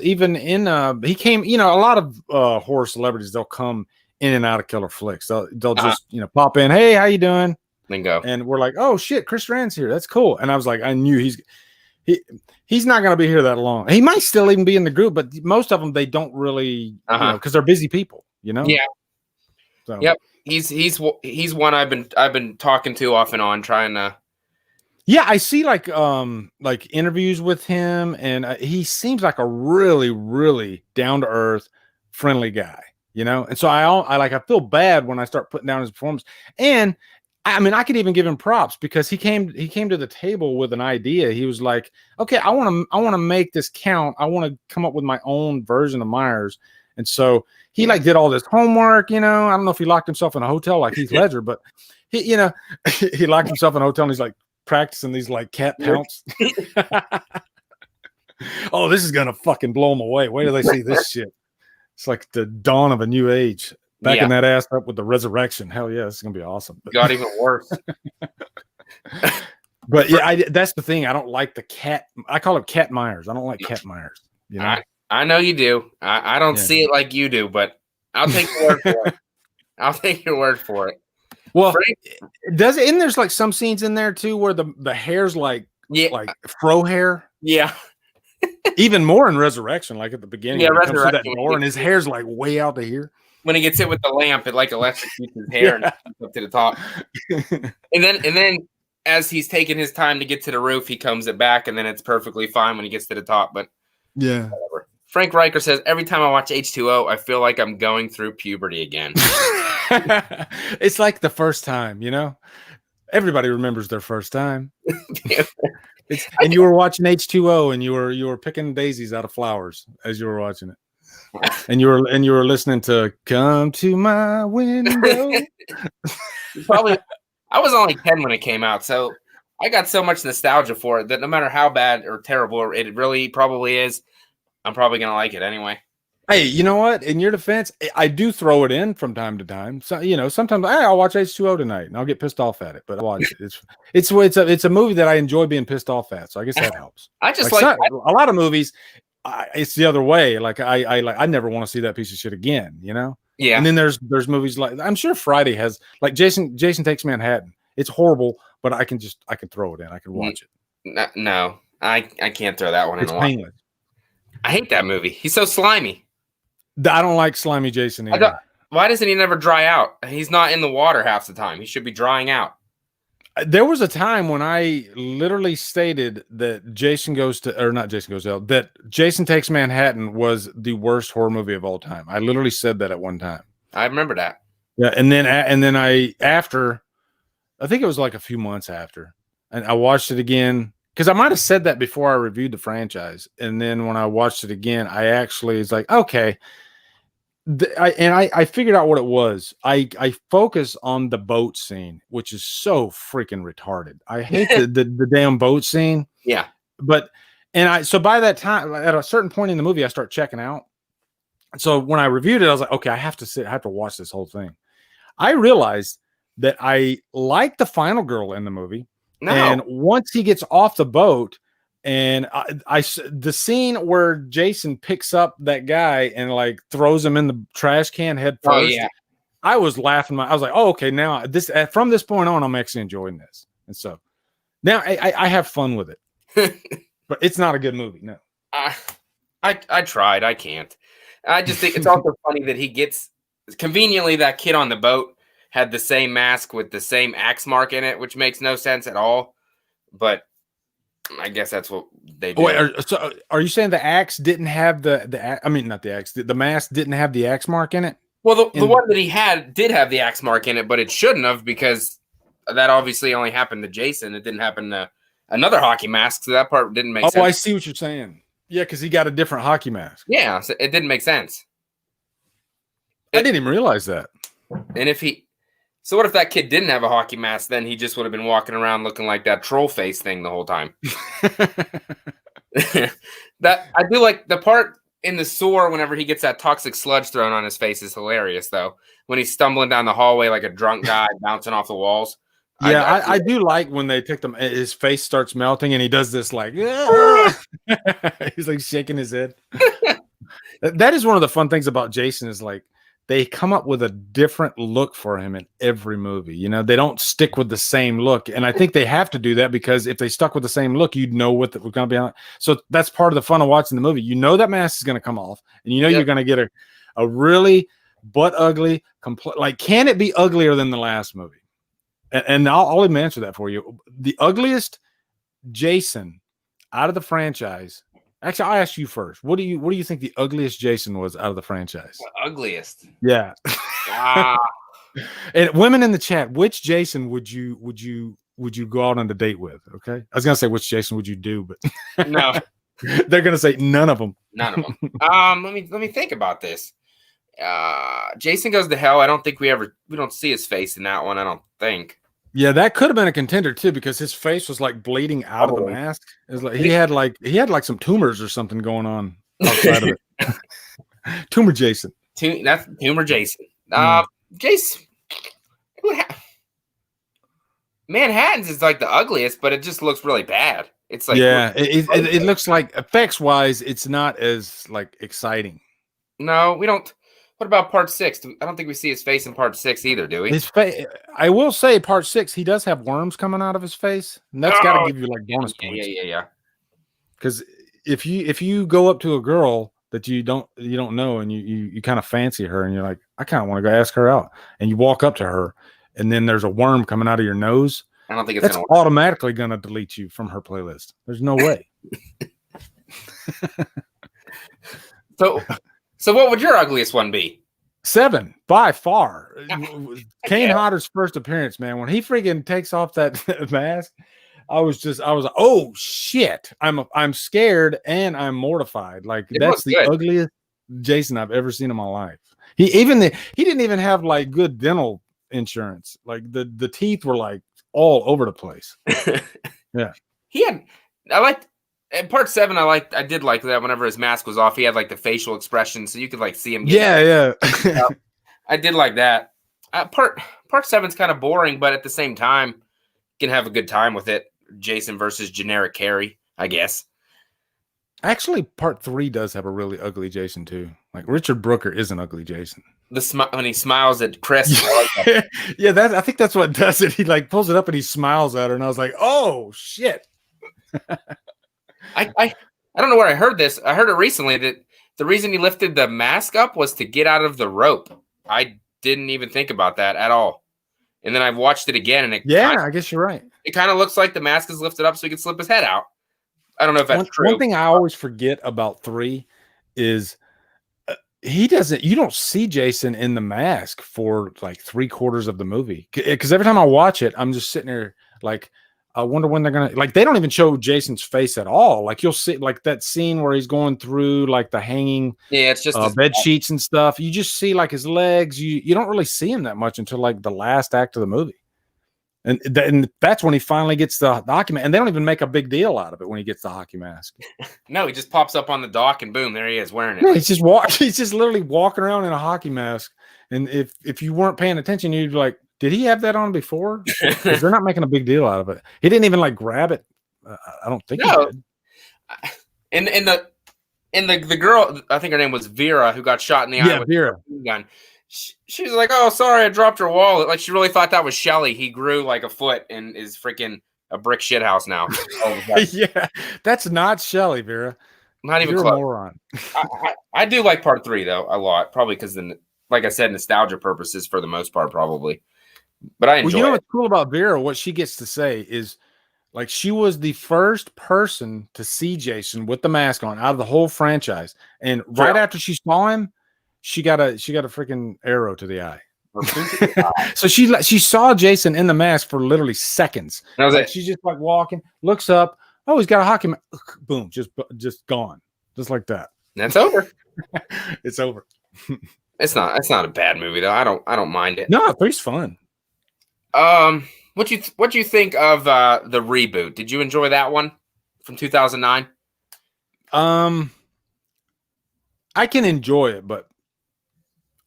even in he came, a lot of horror celebrities, they'll come in and out of killer flicks. They'll just, pop in, hey, how you doing? Then go. And we're like, oh shit, Chris Rand's here. That's cool. And I was like, I knew he's not going to be here that long. He might still even be in the group, but most of them, they don't really, because they're busy people, Yeah. So. Yep. He's one I've been talking to off and on, trying to. Yeah, I see like interviews with him, and he seems like a really, really down to earth, friendly guy, And so I feel bad when I start putting down his performance. And I mean, I could even give him props because he came to the table with an idea. He was like, okay, I want to make this count. I want to come up with my own version of Myers. And so he like did all this homework, I don't know if he locked himself in a hotel like Heath Ledger, but he, he locked himself in a hotel and he's like practicing these like cat pounce. Oh, this is going to fucking blow them away. Wait till they see this shit. It's like the dawn of a new age. Backing that ass up with the resurrection. Hell yeah, it's gonna be awesome. Got even worse. But yeah, that's the thing. I don't like the cat. I call it Cat Myers. I don't like Cat Myers. I know you do. I don't see it like you do, but I'll take your word for it. I'll take your word for it. Well, and there's like some scenes in there too where the hair's like fro hair. Yeah. Even more in Resurrection, like at the beginning. Yeah, he comes through that Resurrection. door and his hair's like way out to here. When he gets hit with the lamp, it like electrocutes his hair and up to the top. and then as he's taking his time to get to the roof, he comes it back, and then it's perfectly fine when he gets to the top. But yeah, whatever. Frank Riker says, every time I watch H2O, I feel like I'm going through puberty again. It's like the first time, Everybody remembers their first time. And you were watching H2O, and you were picking daisies out of flowers as you were watching it. And you were listening to "Come to My Window." Probably, I was only 10 when it came out, so I got so much nostalgia for it that no matter how bad or terrible it really probably is, I'm probably gonna like it anyway. Hey, you know what? In your defense, I do throw it in from time to time. So sometimes I'll watch H2O tonight, and I'll get pissed off at it, but I watch it. It's a movie that I enjoy being pissed off at, so I guess that helps. I just a lot of movies. It's the other way. Like I never want to see that piece of shit again, Yeah. And then there's movies like, I'm sure Friday has, like Jason Takes Manhattan. It's horrible, but I can throw it in. I can watch it. No, I can't throw that one in. It's painless. I hate that movie. He's so slimy. I don't like slimy Jason either. Why doesn't he never dry out? He's not in the water half the time. He should be drying out. There was a time when I literally stated that Jason Takes Manhattan was the worst horror movie of all time. I literally said that at one time. I remember that. Yeah, and then I think it was like a few months after, and I watched it again because I might have said that before I reviewed the franchise, and then when I watched it again, I actually was like, okay. I figured out what it was. I focus on the boat scene, which is so freaking retarded. I hate the damn boat scene. Yeah. So by that time, at a certain point in the movie, I start checking out. So when I reviewed it, I was like, okay, I have to watch this whole thing. I realized that I like the final girl in the movie. No. And once he gets off the boat, and the scene where Jason picks up that guy and like throws him in the trash can head first. Oh, yeah. I was laughing. I was like, oh, okay. Now from this point on, I'm actually enjoying this. And so now I have fun with it, but it's not a good movie. No, I tried. I can't. I just think it's also funny that he gets conveniently that kid on the boat had the same mask with the same axe mark in it, which makes no sense at all. But I guess that's what they do. Wait, so are you saying the axe didn't have the mask didn't have the axe mark in it? Well, the one that he had did have the axe mark in it, but it shouldn't have because that obviously only happened to Jason. It didn't happen to another hockey mask, so that part didn't make sense. Oh, I see what you're saying. Yeah, because he got a different hockey mask. Yeah, so it didn't make sense. I didn't even realize that. And so what if that kid didn't have a hockey mask? Then he just would have been walking around looking like that troll face thing the whole time. That I do like the part in the sewer whenever he gets that toxic sludge thrown on his face is hilarious though. When he's stumbling down the hallway like a drunk guy bouncing off the walls. Yeah, I do like when they take them. His face starts melting, and he does this like he's like shaking his head. That is one of the fun things about Jason is like they come up with a different look for him in every movie. You know, they don't stick with the same look, and I think they have to do that because if they stuck with the same look, you'd know what was going to be on. So that's part of the fun of watching the movie. You know that mask is going to come off, and you know you're going to get a really butt ugly. Like, can it be uglier than the last movie? And I'll even answer that for you. The ugliest Jason out of the franchise. Actually, I'll ask you first. What do you think the ugliest Jason was out of the franchise? The ugliest. Yeah. Wow. And women in the chat, which Jason would you go out on a date with? Okay. I was gonna say which Jason would you do, but no, they're gonna say none of them. None of them. Let me think about this. Jason Goes to Hell. I don't think we don't see his face in that one. I don't think. Yeah, that could have been a contender too because his face was like bleeding out of the mask. It was like he had like some tumors or something going on outside of it. Tumor Jason. That's Tumor Jason. Jason. Manhattan's is like the ugliest, but it just looks really bad. It's like it looks like effects wise, it's not as like exciting. No, we don't. What about part 6? I don't think we see his face in part 6 either, do we? His face. I will say, part 6, he does have worms coming out of his face, and that's got to give you like bonus points. Yeah. Because if you go up to a girl that you don't know and you kind of fancy her, and you're like, I kind of want to go ask her out, and you walk up to her, and then there's a worm coming out of your nose. I don't think it's automatically going to delete you from her playlist. There's no way. So what would your ugliest one be? 7 by far. Kane Hodder's first appearance, man. When he freaking takes off that mask, I was like, oh shit! I'm scared and I'm mortified. Like that's the ugliest Jason I've ever seen in my life. He didn't even have like good dental insurance. Like the teeth were like all over the place. Yeah, in part 7, I did like that. Whenever his mask was off, he had like the facial expression, so you could like see him. Yeah. I did like that. Part 7's kind of boring, but at the same time, you can have a good time with it. Jason versus generic Carrie, I guess. Actually, part 3 does have a really ugly Jason too. Like Richard Brooker is an ugly Jason. When he smiles at Chris. Yeah, I think that's what does it. He like pulls it up and he smiles at her, and I was like, oh shit. I don't know where I heard this. I heard it recently that the reason he lifted the mask up was to get out of the rope. I didn't even think about that at all. And then I watched it again, and I guess you're right. It kind of looks like the mask is lifted up so he can slip his head out. I don't know if that's true. One thing I always forget about 3 is you don't see Jason in the mask for like 3/4 of the movie. Because every time I watch it, I'm just sitting there like, I wonder when they're gonna they don't even show Jason's face at all. Like you'll see like that scene where he's going through like the hanging it's just bed sheets and stuff. You just see like his legs. You don't really see him that much until like the last act of the movie. And that's when he finally gets the hockey mask. And they don't even make a big deal out of it when he gets the hockey mask. No, he just pops up on the dock and boom, there he is wearing it. No, he's just literally walking around in a hockey mask. And if you weren't paying attention, you'd be like, did he have that on before? They're not making a big deal out of it. He didn't even like grab it. I don't think he did. And the girl, I think her name was Vera, who got shot in the eye with Vera. a gun. She was like, "Oh, sorry, I dropped her wallet." Like she really thought that was Shelly. He grew like a foot and is freaking a brick shit house now. Yeah, that's not Shelly, Vera. Not even You're close. A moron. I do like part 3 though a lot, probably because like I said, nostalgia purposes for the most part, probably. But I enjoy. Well, you know what's cool about Vera? What she gets to say is, like, she was the first person to see Jason with the mask on out of the whole franchise, and right after she saw him, she got a freaking arrow to the eye. So she saw Jason in the mask for literally seconds. That was it. She's just like walking, looks up. Oh, he's got a hockey mask. Boom, just gone, just like that. That's over. It's over. It's not a bad movie though. I don't mind it. No, it's fun. What you think of the reboot? Did you enjoy that one from 2009? I can enjoy it, but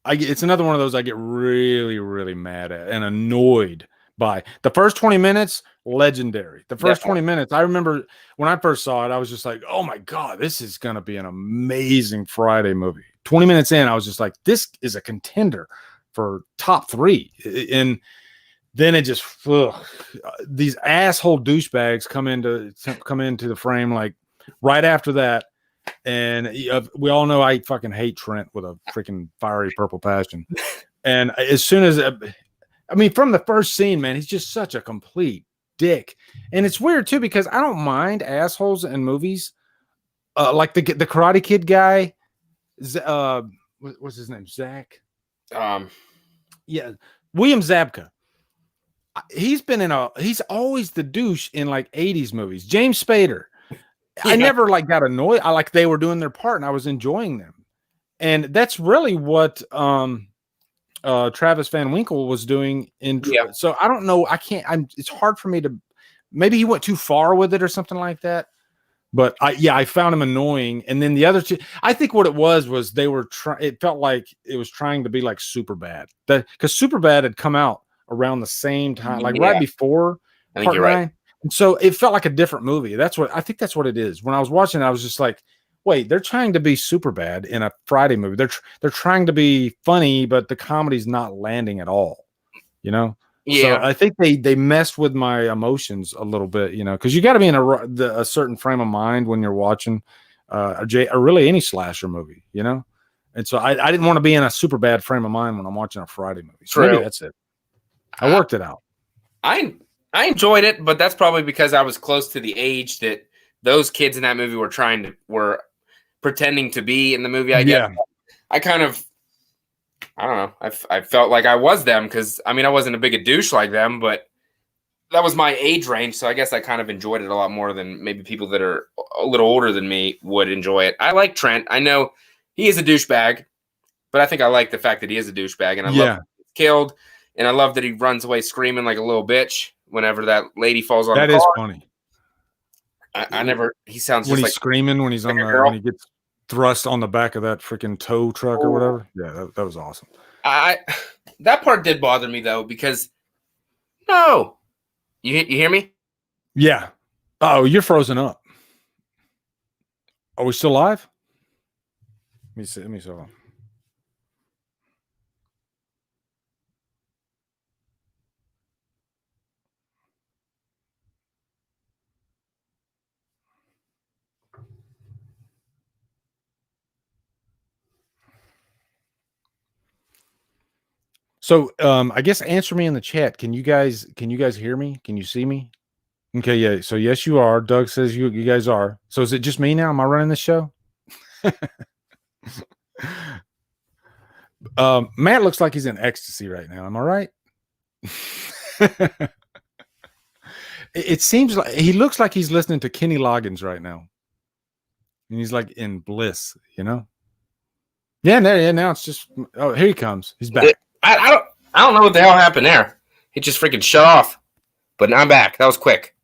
it's another one of those I get really, really mad at and annoyed by. The first 20 minutes, legendary. The first Definitely. 20 minutes, I remember when I first saw it, I was just like, oh my God, this is going to be an amazing Friday movie. 20 minutes in, I was just like, this is a contender for top 3. And then it just, these asshole douchebags come into the frame like right after that. And we all know I fucking hate Trent with a freaking fiery purple passion. And as soon as, I mean, from the first scene, man, he's just such a complete dick. And it's weird too, because I don't mind assholes in movies. Like the Karate Kid guy, what's his name? Zach? Yeah, William Zabka. He's always the douche in like 80s movies. James Spader. I never like got annoyed. I like they were doing their part and I was enjoying them. And that's really what Travis Van Winkle was doing so I don't know. It's hard for me to, maybe he went too far with it or something like that. But I found him annoying. And then the other two, I think what it was it felt like it was trying to be like Superbad. Because Superbad had come out around the same time, like right before I think you're right. And so it felt like a different movie. I think that's what it is. When I was watching it, I was just like, wait, they're trying to be Superbad in a Friday movie. They're trying to be funny, but the comedy's not landing at all, you know? Yeah. So I think they messed with my emotions a little bit, you know, because you got to be in a certain frame of mind when you're watching or really any slasher movie, you know? And so I didn't want to be in a super bad frame of mind when I'm watching a Friday movie. So maybe that's it. I worked it out. I enjoyed it, but that's probably because I was close to the age that those kids in that movie were pretending to be in the movie. I guess I kind of, I don't know. I felt like I was them because, I mean, I wasn't a big a douche like them, but that was my age range. So I guess I kind of enjoyed it a lot more than maybe people that are a little older than me would enjoy it. I like Trent. I know he is a douchebag, but I think I like the fact that he is a douchebag. And I love that he's killed. And I love that he runs away screaming like a little bitch whenever that lady falls on the car. That is funny. He sounds when just he's like screaming when he's on when he gets thrust on the back of that freaking tow truck or whatever. Yeah, that was awesome. That part did bother me though, because you hear me? Yeah. Oh, you're frozen up. Are we still live? Let me see. So I guess answer me in the chat. Can you guys hear me? Can you see me? Okay, yeah. So yes, you are. Doug says you guys are. So is it just me now? Am I running the show? Matt looks like he's in ecstasy right now. Am I right? It seems like he looks like he's listening to Kenny Loggins right now. And he's like in bliss, you know? Yeah, now it's just here he comes. He's back. I don't know what the hell happened there. He just freaking shut off. But now I'm back. That was quick.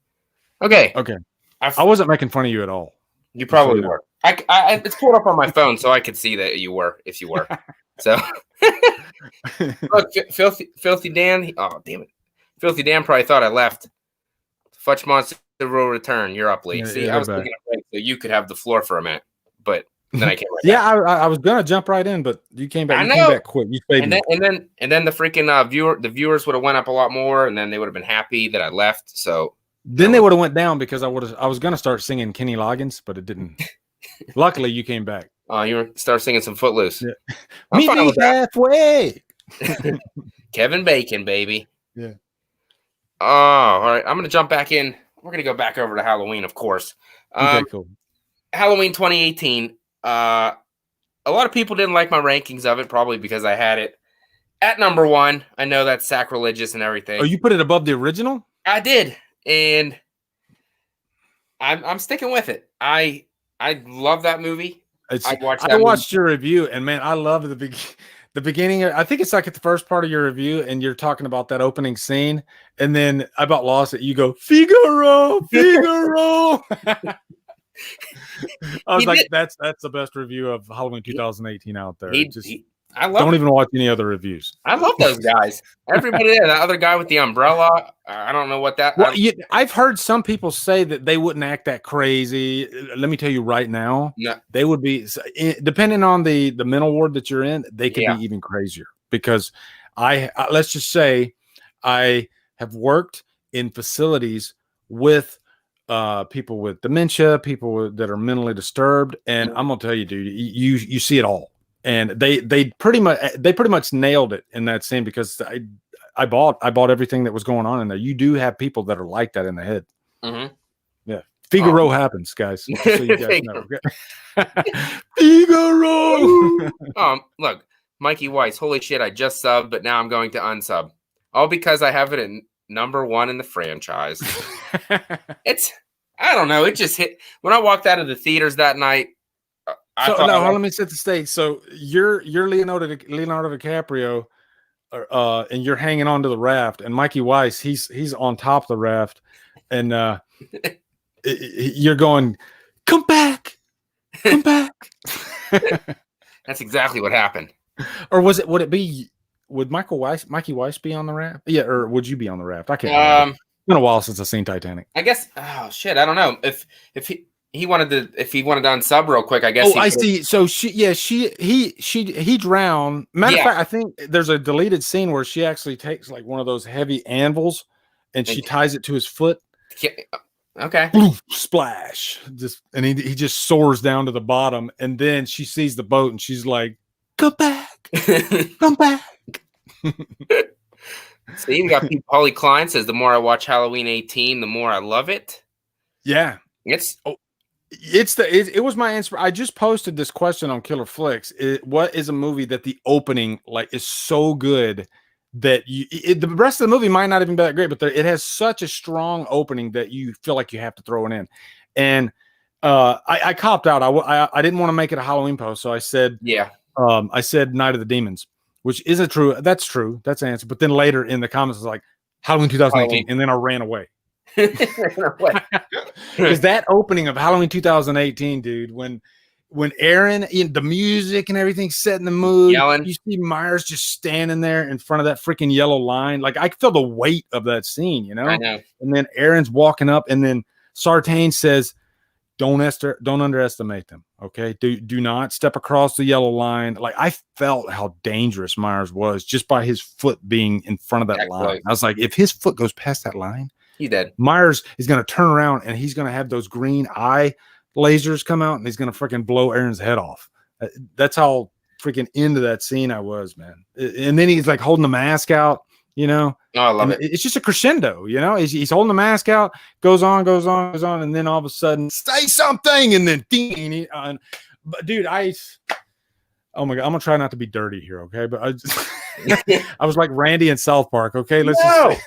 Okay. I wasn't making fun of you at all. You probably were. It's pulled up on my phone so I could see that you were, if you were. So look, Filthy Dan. Oh, damn it. Filthy Dan probably thought I left. Faccmonster will return. You're up, Lee. See, I was thinking of break so you could have the floor for a minute, but then I came right back. I was gonna jump right in, but you came back. You came back quick. You and then the freaking viewers would have went up a lot more, and then they would have been happy that I left. So then they would have went down because I was gonna start singing Kenny Loggins, but it didn't. Luckily, you came back. Oh, you were start singing some Footloose. Yeah. Meet me halfway. Kevin Bacon, baby. Yeah. Oh, all right. I'm gonna jump back in. We're gonna go back over to Halloween, of course. Okay, cool. Halloween 2018. A lot of people didn't like my rankings of it, probably because I had it at number 1. I know that's sacrilegious and everything. Oh, you put it above the original? I did, and I'm sticking with it. I love that movie. I watched your review, and man, I love the beginning. I think it's like at the first part of your review, and you're talking about that opening scene, and then I about lost it. You go, Figaro. I was that's the best review of Halloween 2018 out there. Don't even watch any other reviews. I love those guys. Everybody there. That other guy with the umbrella. I don't know what that. Well, I've heard some people say that they wouldn't act that crazy. Let me tell you right now, they would be, depending on the mental ward that you're in, they could be even crazier. Because let's just say I have worked in facilities with people with dementia, people that are mentally disturbed, and I'm gonna tell you, dude, you see it all. And they pretty much nailed it in that scene, because I bought everything that was going on in there. You do have people that are like that in the head. Yeah, Figaro happens, guys. Just so you guys know. Figaro. Look, Mikey Weiss. Holy shit! I just subbed, but now I'm going to unsub. All because I have it at number 1 in the franchise. I don't know. It just hit when I walked out of the theaters that night. Let me set the stage. So you're Leonardo DiCaprio, and you're hanging onto the raft, and Mikey Weiss, he's on top of the raft, and you're going, come back. That's exactly what happened. Or would Mikey Weiss be on the raft? Yeah, or would you be on the raft? I can't remember. It's been a while since I've seen Titanic. I guess. Oh shit! I don't know if he wanted to unsub real quick. I guess. Oh, I see. So he drowned. Matter of fact, I think there's a deleted scene where she actually takes like one of those heavy anvils and she ties it to his foot. Okay. Splash. And he just soars down to the bottom, and then she sees the boat and she's like, "Come back, come back." See, we got Polly Klein says, "The more I watch Halloween 18, the more I love it." Yeah, it was my answer. I just posted this question on Killer Flicks. What is a movie that the opening is so good that the rest of the movie might not even be that great, but it has such a strong opening that you feel like you have to throw it in. And I copped out. I didn't want to make it a Halloween post, so I said, I said Night of the Demons, which isn't true. That's true. That's the answer. But then later in the comments, it was like Halloween 2018, and then I ran away. Because that opening of Halloween 2018, dude, when Aaron, the music and everything set in the mood, yelling. You see Myers just standing there in front of that freaking yellow line. Like, I feel the weight of that scene, you know? I know. And then Aaron's walking up, and then Sartain says, don't underestimate them. Okay. Do not step across the yellow line. Like, I felt how dangerous Myers was just by his foot being in front of that line. I was like, if his foot goes past that line, he's dead. Myers is going to turn around and he's going to have those green eye lasers come out, and he's going to freaking blow Aaron's head off. That's how freaking into that scene I was, man. And then he's like holding the mask out, you know. Oh, I love it. It's just a crescendo, you know. He's holding the mask out, goes on, and then all of a sudden, say something, and then ding. But dude, oh my god, I'm gonna try not to be dirty here, okay? But I just, I was like Randy in South Park, okay? Let's just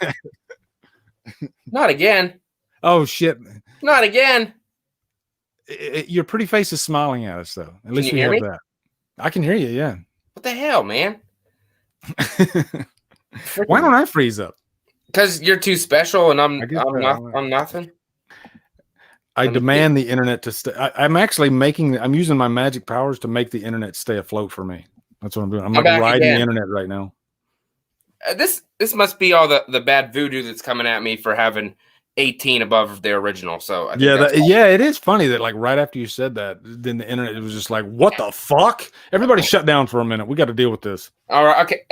not again. Oh shit, not again. Your pretty face is smiling at us, though. At least we have that. I can hear you, yeah. What the hell, man? Why don't I freeze up? Because you're too special, and I'm nothing. I demand the internet to stay. I'm using my magic powers to make the internet stay afloat for me. That's what I'm doing. I'm like riding the internet right now. This must be all the bad voodoo that's coming at me for having 18 above the original. So I think it is funny that like right after you said that, then the internet was just like, what the fuck? Everybody shut down for a minute. We got to deal with this. All right. Okay.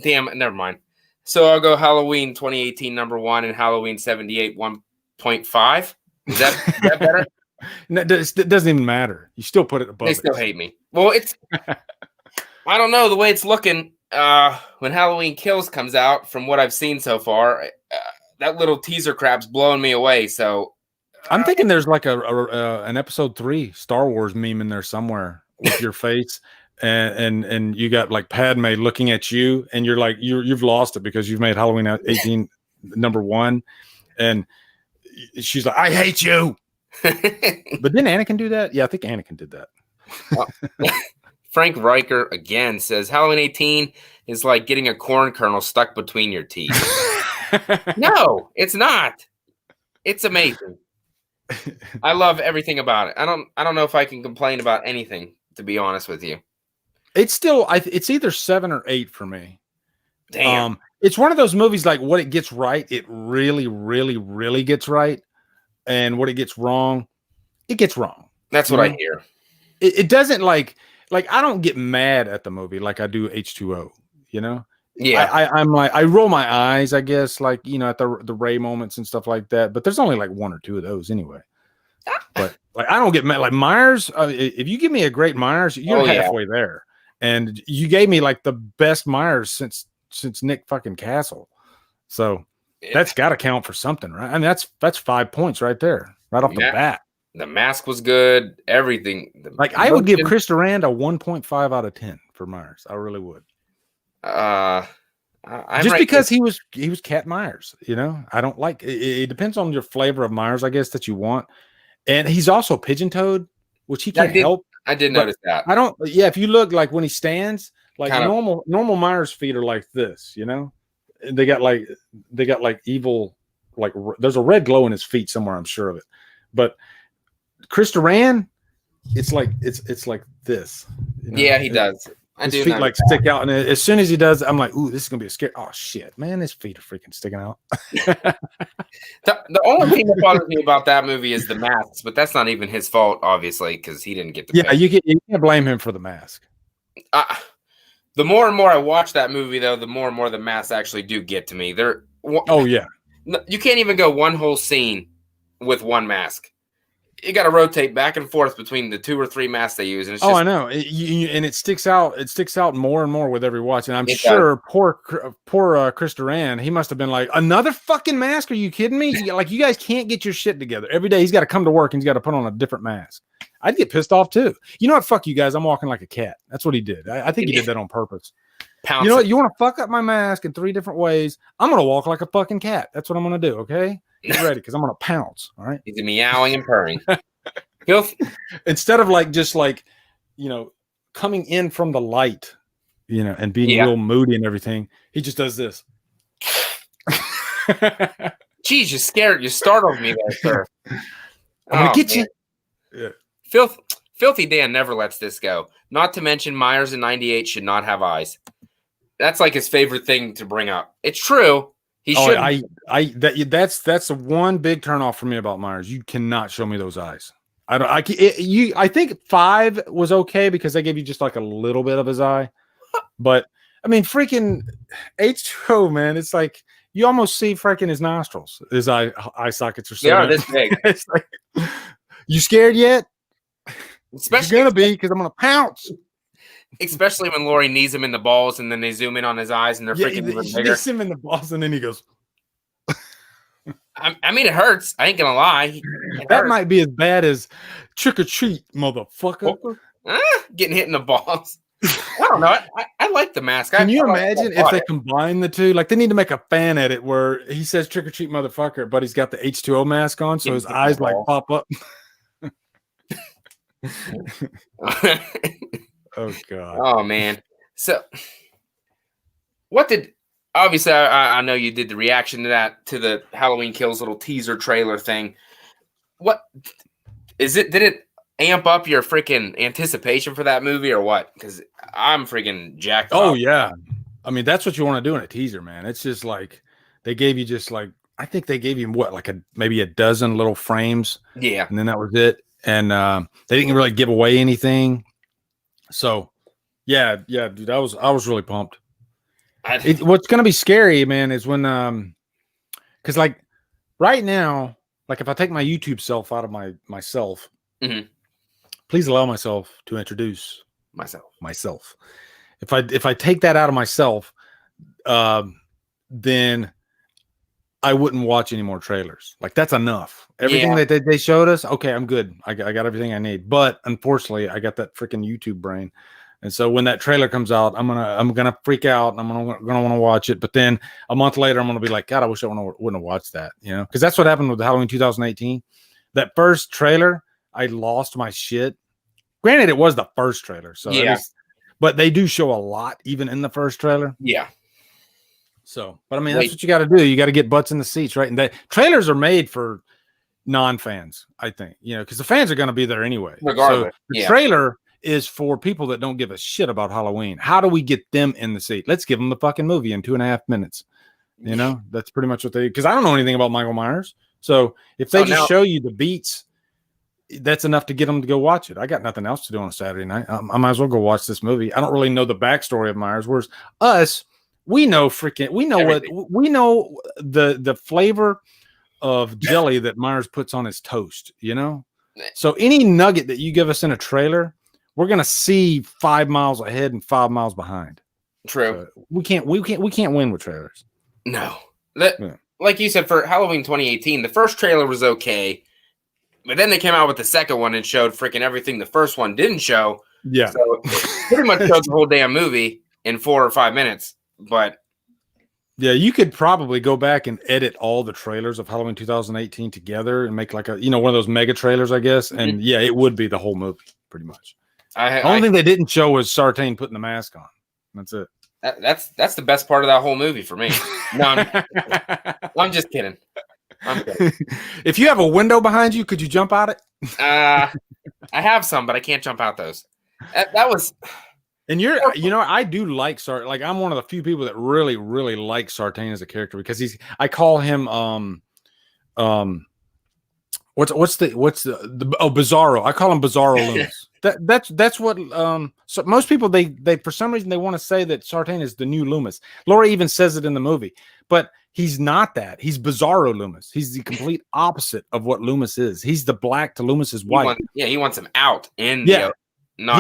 Damn. Never mind. So I'll go Halloween 2018 number 1 and Halloween 78 1.5. Is that better? No, it doesn't even matter. You still put it above. They still hate me. Well, it's I don't know the way it's looking. When Halloween Kills comes out, from what I've seen so far, that little teaser crap's blowing me away. So I'm thinking there's like an episode 3 Star Wars meme in there somewhere with your face, and you got like Padme looking at you, and you're like you've lost it because you've made Halloween 18 number 1, and she's like, I hate you. But didn't Anakin do that? Yeah, I think Anakin did that. Frank Riker again says Halloween 18 is like getting a corn kernel stuck between your teeth. No, it's not. It's amazing. I love everything about it. I don't know if I can complain about anything, to be honest with you. It's still, it's either 7 or 8 for me. Damn. It's one of those movies like what it gets right, it really, really, really gets right, and what it gets wrong, it gets wrong. That's what I hear. It doesn't like I don't get mad at the movie like I do H2O. You know? Yeah. I'm like I roll my eyes, I guess, like at the Ray moments and stuff like that. But there's only like 1 or 2 of those anyway. But like I don't get mad. Like Myers, if you give me a great Myers, you're halfway there. And you gave me like the best Myers since Nick fucking Castle. So that's got to count for something, right? I mean, that's 5 points right there, right off the bat. The mask was good. Everything. Like I would give Chris Durand a 1.5 out of 10 for Myers. I really would. Just because he was Cat Myers, I don't like it. It depends on your flavor of Myers, I guess, that you want. And he's also pigeon-toed, which he can't help. I did notice that. I don't. Yeah, if you look like when he stands, like normal Myers feet are like this, They got like evil, like there's a red glow in his feet somewhere. I'm sure of it. But Chris Durand, it's like this. Yeah, he does. His feet like stick out, and as soon as he does, I'm like, "Ooh, this is gonna be a scare!" Oh shit, man, his feet are freaking sticking out. The only thing that bothers me about that movie is the masks, but that's not even his fault, obviously, because he didn't get the. Yeah, you can't blame him for the mask. The more and more I watch that movie, though, the more and more the masks actually do get to me. Oh yeah, you can't even go one whole scene with one mask. You got to rotate back and forth between the 2 or 3 masks they use. And it's I know. And it sticks out. It sticks out more and more with every watch. And I'm sure poor Chris Durand, he must have been like, another fucking mask? Are you kidding me? Like, you guys can't get your shit together. Every day he's got to come to work and he's got to put on a different mask. I'd get pissed off too. You know what? Fuck you guys. I'm walking like a cat. That's what he did. I think he did that on purpose. You know what? You want to fuck up my mask in 3 different ways. I'm going to walk like a fucking cat. That's what I'm going to do. Okay. Get ready, because I'm gonna pounce. All right. He's meowing and purring. Instead of coming in from the light, and being real moody and everything, he just does this. Jeez, you startled me there, sir. I'm gonna get you. Yeah. Filthy Dan never lets this go. Not to mention Myers in '98 should not have eyes. That's like his favorite thing to bring up. It's true. He should. That's the one big turnoff for me about Myers. You cannot show me those eyes. I think 5 was okay because they gave you just like a little bit of his eye, but I mean, freaking H2O, man. It's like you almost see freaking his nostrils. His eye sockets are so. Yeah, this big. It's like, you scared yet? Especially you're gonna be, because I'm gonna pounce. Especially when Lori knees him in the balls and then they zoom in on his eyes and they're freaking even bigger. Knees him in the balls and then he goes. I mean, it hurts. I ain't gonna lie. That might be as bad as Trick or Treat, motherfucker. Getting hit in the balls. I don't know. I like the mask. Can you imagine if they combine the two? Like, they need to make a fan edit where he says "Trick or Treat, motherfucker," but he's got the H2O mask on, so his eyes like pop up. Oh god. Oh man. So, what did? Obviously, I know you did the reaction to that, to the Halloween Kills little teaser trailer thing. What is it? Did it amp up your freaking anticipation for that movie or what? Because I'm freaking jacked up. Oh yeah. I mean, that's what you want to do in a teaser, man. It's just like they gave you I think they gave you maybe a dozen little frames. Yeah. And then that was it. And they didn't really give away anything. So yeah, dude, I was really pumped. What's going to be scary, man, is when, because like right now, like if I take my YouTube self out of myself, please allow myself to introduce myself. If I take that out of myself, then I wouldn't watch any more trailers. Like, that's enough. Everything that they showed us, okay, I'm good. I got everything I need. But unfortunately, I got that freaking YouTube brain. And so when that trailer comes out, I'm gonna freak out and I'm gonna want to watch it. But then a month later, I'm gonna be like, God, I wish I wouldn't have watched that. Because that's what happened with Halloween 2018. That first trailer, I lost my shit. Granted, it was the first trailer, so but they do show a lot even in the first trailer. Yeah. So, but I mean, that's what you got to do. You got to get butts in the seats, right? And trailers are made for non-fans, I think. Because the fans are going to be there anyway. Regardless, so the trailer is for people that don't give a shit about Halloween. How do we get them in the seat? Let's give them the fucking movie in 2.5 minutes. You know, that's pretty much what they, because I don't know anything about Michael Myers. So if they just show you the beats, that's enough to get them to go watch it. I got nothing else to do on a Saturday night. I might as well go watch this movie. I don't really know the backstory of Myers. Whereas us, we know everything. We know the flavor of jelly that Myers puts on his toast, you know? So any nugget that you give us in a trailer, we're going to see 5 miles ahead and 5 miles behind. True. So we can't win with trailers. No. Like you said, for Halloween 2018, the first trailer was okay. But then they came out with the second one and showed freaking everything the first one didn't show. Yeah. So pretty much showed the whole damn movie in 4 or 5 minutes. But yeah, you could probably go back and edit all the trailers of Halloween 2018 together and make like a, one of those mega trailers, I guess. And yeah, it would be the whole movie pretty much. The only thing they didn't show was Sartain putting the mask on. That's it. That's the best part of that whole movie for me. No, I'm just kidding. I'm kidding. If you have a window behind you, could you jump out it? I have some, but I can't jump out those. That was. And I do like Sartain. Like, I'm one of the few people that really, really like Sartain as a character because I call him what's the Bizarro. I call him Bizarro Loomis. That's what so most people they for some reason they want to say that Sartain is the new Loomis. Laura even says it in the movie, but he's not that. He's Bizarro Loomis. He's the complete opposite of what Loomis is. He's the black to Loomis's white. He wants him out. He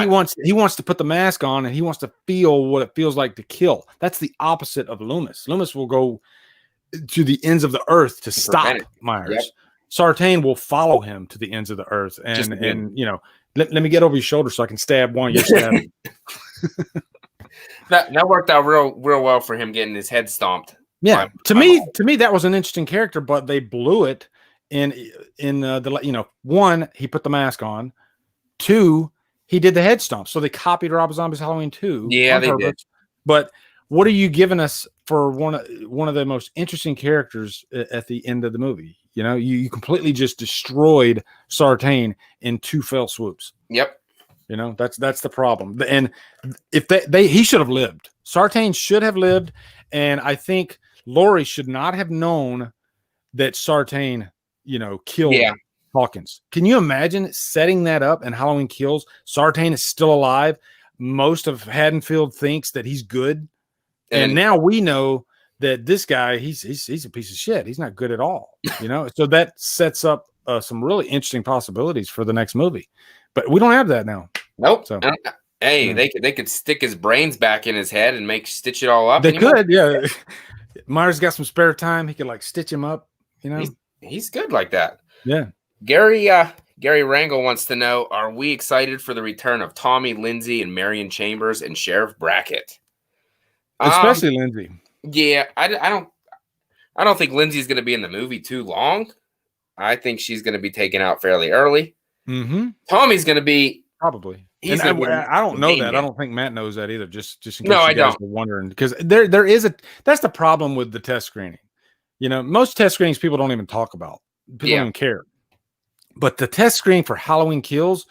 wants to put the mask on and he wants to feel what it feels like to kill. That's the opposite of Loomis. Loomis will go to the ends of the earth to stop Myers. Yep. Sartain will follow him to the ends of the earth and let me get over your shoulder so I can stab one. You're stabbing. that worked out real well for him getting his head stomped. Yeah, to me that was an interesting character, but they blew it in the one, he put the mask on, 2, he did the head stomp. So they copied Rob Zombie's Halloween 2. Yeah, they did. But what are you giving us for one of the most interesting characters at the end of the movie? You completely just destroyed Sartain in 2 fell swoops. Yep. That's the problem. And if he should have lived. Sartain should have lived, and I think Laurie should not have known that Sartain, killed Hawkins. Can you imagine setting that up in Halloween Kills? Sartain is still alive. Most of Haddonfield thinks that he's good. And now we know that this guy, he's a piece of shit. He's not good at all. So that sets up some really interesting possibilities for the next movie. But we don't have that now. Nope. So, hey, they could stick his brains back in his head and stitch it all up. They could, yeah. Myers got some spare time. He could stitch him up. He's good like that. Yeah. Gary Rangel wants to know: are we excited for the return of Tommy, Lindsay, and Marion Chambers and Sheriff Brackett? Especially Lindsay. Yeah, I don't think Lindsay's going to be in the movie too long. I think she's going to be taken out fairly early. Mm-hmm. Tommy's going to be probably. I don't know that. I don't think Matt knows that either. Just in case you guys were wondering, because there is that's the problem with the test screening. Most test screenings people don't even talk about. People don't even care. But the test screening for Halloween Kills,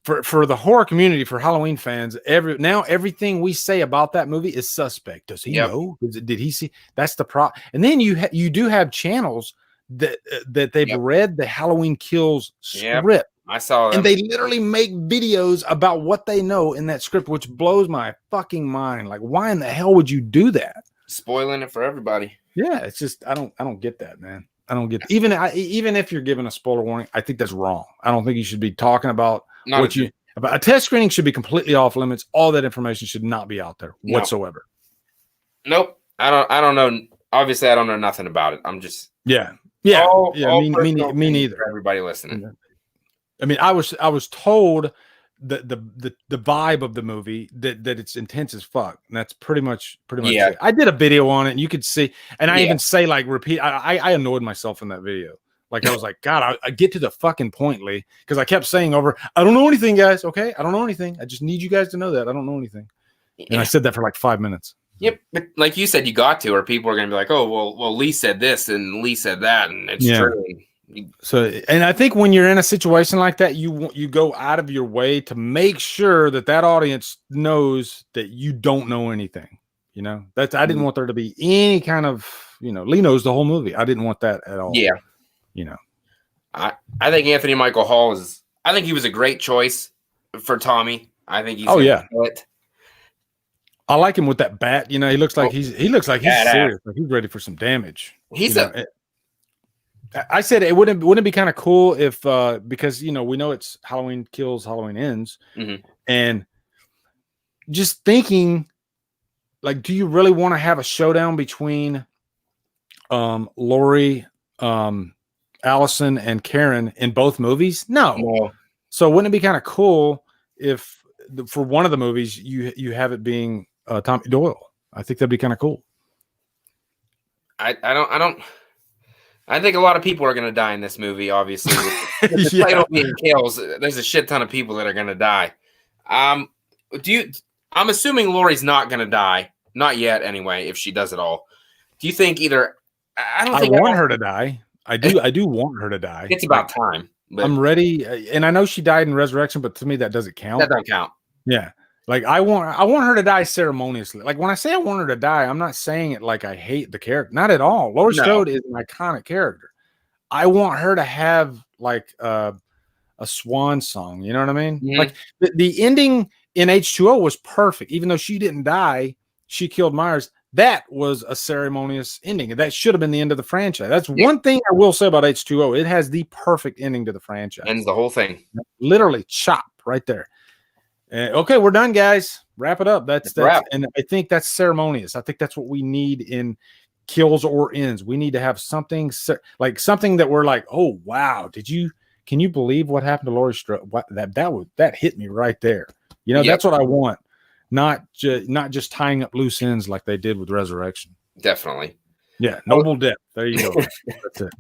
for the horror community, for Halloween fans, everything we say about that movie is suspect. Does he know? Did he see? That's the problem. And then you do have channels that they've read the Halloween Kills script. I saw them. And they literally make videos about what they know in that script, which blows my fucking mind. Like, why in the hell would you do that? Spoiling it for everybody. Yeah, it's just I don't get that, man. I don't get even if you're given a spoiler warning, I think that's wrong. I don't think you should be talking about about a test screening should be completely off limits. All that information should not be out there whatsoever. Nope. I don't know. Obviously, I don't know nothing about it. I'm just me neither. For everybody listening. I mean, I was told the vibe of the movie that it's intense as fuck, and that's pretty much it. I did a video on it, and you could see, and I even say repeat. I annoyed myself in that video. I was like, God, I get to the fucking point, Lee, because I kept saying over, I don't know anything, guys. Okay, I don't know anything. I just need you guys to know that I don't know anything. And I said that for 5 minutes. Yep, but like you said, you got to, or people are gonna be like, oh, well, Lee said this and Lee said that, and it's true. So, and I think when you're in a situation like that, you go out of your way to make sure that audience knows that you don't know anything. You know, I didn't want there to be any kind of, Lee knows the whole movie. I didn't want that at all. Yeah. I think Anthony Michael Hall I think he was a great choice for Tommy. I think he's it. I like him with that bat. He looks like he's serious. Like he's ready for some damage. I said it wouldn't it be kind of cool if because we know it's Halloween Kills, Halloween Ends, and just thinking, like, do you really want to have a showdown between Laurie, Allison, and Karen in both movies? No. So wouldn't it be kind of cool if for one of the movies you have it being Tommy Doyle? I think that'd be kind of cool. I think a lot of people are going to die in this movie, obviously. With the title being Kills, there's a shit ton of people that are going to die. I'm assuming Laurie's not going to die. Not yet, anyway, if she does it all. Do you think either... I want her to die. I do want her to die. It's about time. I'm ready. And I know she died in Resurrection, but to me, that doesn't count. That doesn't count. Yeah. Like, I want her to die ceremoniously. Like, when I say I want her to die, I'm not saying it like I hate the character. Not at all. Laurie Strode is an iconic character. I want her to have, like, a swan song. You know what I mean? Mm-hmm. Like, the ending in H2O was perfect. Even though she didn't die, she killed Myers. That was a ceremonious ending. That should have been the end of the franchise. That's one thing I will say about H2O. It has the perfect ending to the franchise. Ends the whole thing. Literally chop right there. Okay, we're done, guys. Wrap it up. That's and I think that's ceremonious. I think that's what we need in Kills or Ends. We need to have something like something that we're like, oh wow, can you believe what happened to Laurie Strode? That hit me right there. That's what I want. Not just tying up loose ends like they did with Resurrection. Definitely. Yeah, noble death. There you go. That's it.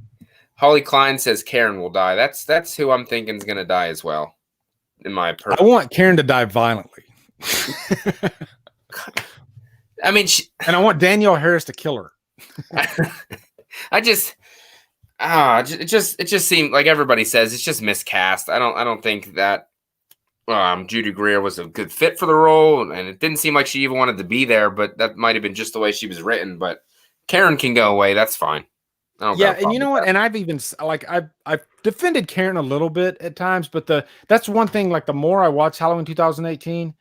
Holly Klein says Karen will die. That's who I'm thinking is going to die as well. In my I want Karen to die violently. I mean, and I want Danielle Harris to kill her. it just seemed like everybody says it's just miscast. I don't think that Judy Greer was a good fit for the role, and it didn't seem like she even wanted to be there. But that might have been just the way she was written. But Karen can go away. That's fine. Yeah, and you know what? And I've even I've defended Karen a little bit at times, but that's one thing. Like, the more I watch Halloween 2018,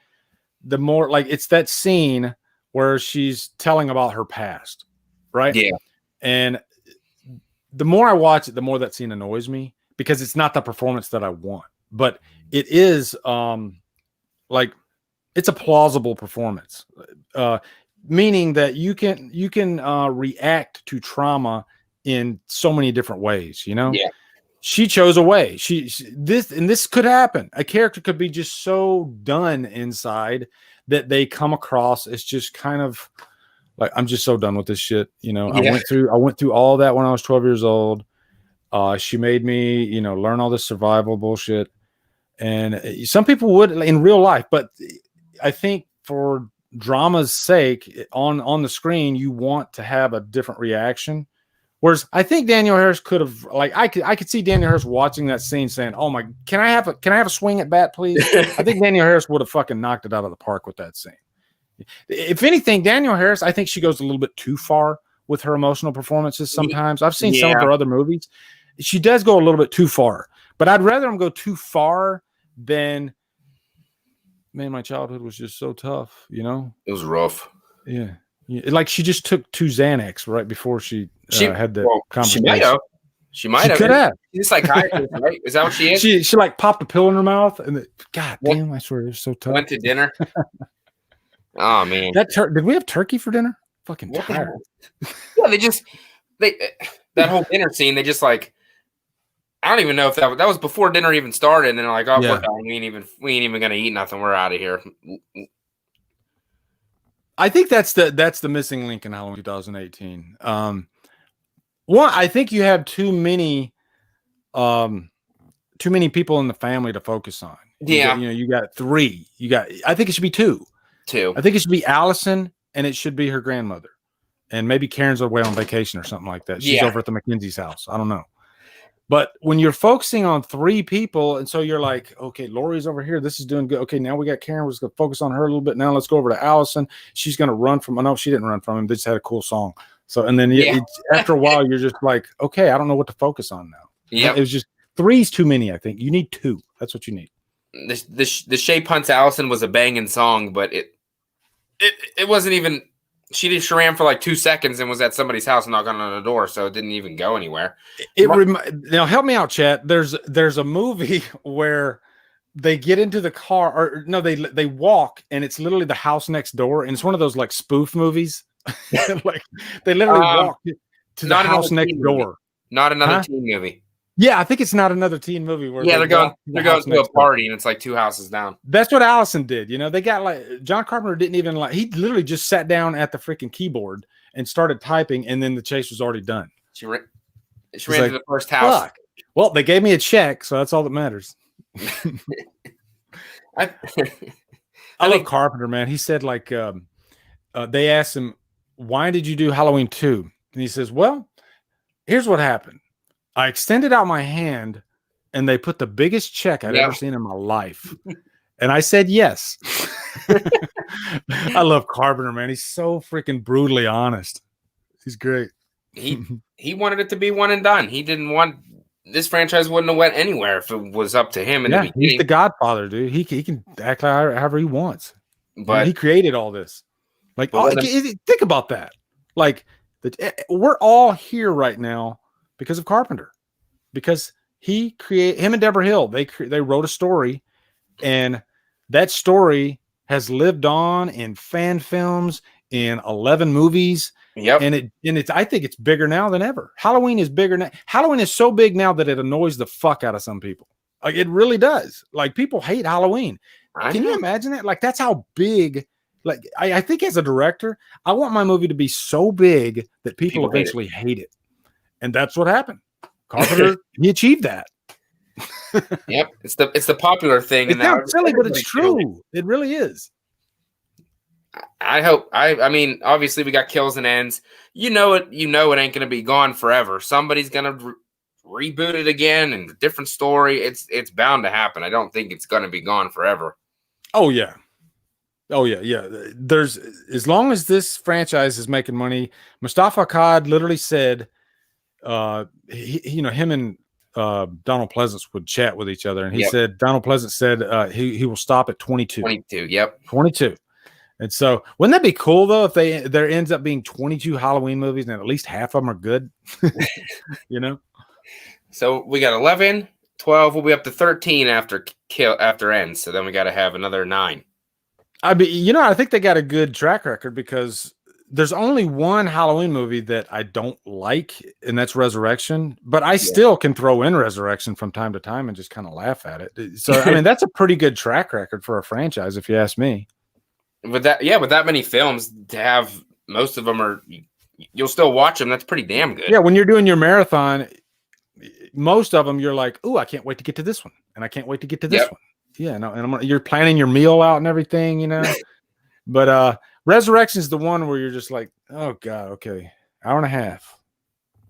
the more, like, it's that scene where she's telling about her past, right? Yeah. And the more I watch it, the more that scene annoys me because it's not the performance that I want. But it is like, it's a plausible performance, meaning that you can react to trauma in so many different ways. Yeah. She chose a way. This could happen. A character could be just so done inside that they come across as just kind of like, I'm just so done with this shit. Yeah. I went through all that when I was 12 years old. She made me, learn all this survival bullshit. And some people would in real life, but I think for drama's sake, on the screen, you want to have a different reaction. Whereas I think Danielle Harris could have, like, I could see Danielle Harris watching that scene saying, "Oh my, can I have a swing at bat, please?" I think Danielle Harris would have fucking knocked it out of the park with that scene. If anything, Danielle Harris, I think she goes a little bit too far with her emotional performances sometimes. I've seen some of her other movies. She does go a little bit too far, but I'd rather them go too far than, man, my childhood was just so tough, It was rough. Yeah. Like, she just took 2 Xanax right before she had the conversation. She might have. Could have. She's a psychiatrist, right? Is that what she is? She like popped a pill in her mouth, and God damn, I swear it was so tough. Went to dinner. Oh man, did we have turkey for dinner? Fucking tired. Yeah, that whole dinner scene. They just like, I don't even know if that was before dinner even started. And then they're like, "Oh, we're done. We ain't even gonna eat nothing. We're out of here." I think that's the missing link in Halloween 2018. One, I think you have too many people in the family to focus on. Yeah, you got 3. I think it should be 2. I think it should be Allison, and it should be her grandmother, and maybe Karen's away on vacation or something like that. She's over at the McKenzie's house. I don't know. But when you're focusing on 3 people, and so you're like, okay, Lori's over here. This is doing good. Okay, now we got Karen. We're just going to focus on her a little bit. Now let's go over to Allison. She's going to run from. Oh, no, she didn't run from him. They just had a cool song. So, and then after a while, you're just like, okay, I don't know what to focus on now. Yeah, it was just 3's too many. I think you need 2. That's what you need. The Shape Hunts Allison was a banging song, but it wasn't even. She ran for like 2 seconds and was at somebody's house knocking on the door, so it didn't even go anywhere. Now help me out, chat. There's a movie where they get into the car, or no, they walk, and it's literally the house next door, and it's one of those like spoof movies. Like they literally walk to the house next door. Not another teen movie. Yeah, I think it's not another teen movie where they're going to a party and it's like 2 houses down. That's what Allison did. You know, they got like John Carpenter didn't even he literally just sat down at the freaking keyboard and started typing, and then the chase was already done. She ran to the first house. Fuck. Well, they gave me a check, so that's all that matters. I love Carpenter, man. He said like they asked him, why did you do Halloween 2? And he says, well, here's what happened. I extended out my hand, and they put the biggest check I'd ever seen in my life. And I said yes. I love Carpenter, man. He's so freaking brutally honest. He's great. He wanted it to be one and done. He didn't want this franchise wouldn't have went anywhere if it was up to him. He's the Godfather, dude. He can act however he wants. But he created all this. Like, think about that. Like, we're all here right now because of Carpenter, because him and Deborah Hill, they wrote a story, and that story has lived on in fan films, in 11 movies. Yep. And I think it's bigger now than ever. Halloween is bigger now. Halloween is so big now that it annoys the fuck out of some people. Like, it really does. Like, people hate Halloween. Can you imagine that? Like, that's how big. Like, I think as a director, I want my movie to be so big that people eventually hate it. And that's what happened. Carpenter, he achieved that. Yep. It's the popular thing. It's not silly, but it's true. It really is. I hope. I mean, obviously we got kills and ends. You know it ain't gonna be gone forever. Somebody's gonna reboot it again and different story. It's bound to happen. I don't think it's gonna be gone forever. Oh yeah. There's, as long as this franchise is making money. Mustafa Akkad literally said, him and Donald Pleasance would chat with each other, and he said Donald Pleasance said he will stop at 22. 22, yep. 22. And so, wouldn't that be cool though if there ends up being 22 Halloween movies and at least half of them are good? You know. So we got 11, 12. We'll be up to 13 after ends. So then we got to have another 9. I think they got a good track record, because there's only one Halloween movie that I don't like, and that's Resurrection. But I still can throw in Resurrection from time to time and just kind of laugh at it. So I mean, that's a pretty good track record for a franchise, if you ask me. With that many films, to have most of them you'll still watch them. That's pretty damn good. Yeah, when you're doing your marathon, most of them you're like, "Ooh, I can't wait to get to this one, and I can't wait to get to this one." Yeah, no, and you're planning your meal out and everything, you know. But Resurrection is the one where you're just like, "Oh God, okay, hour and a half,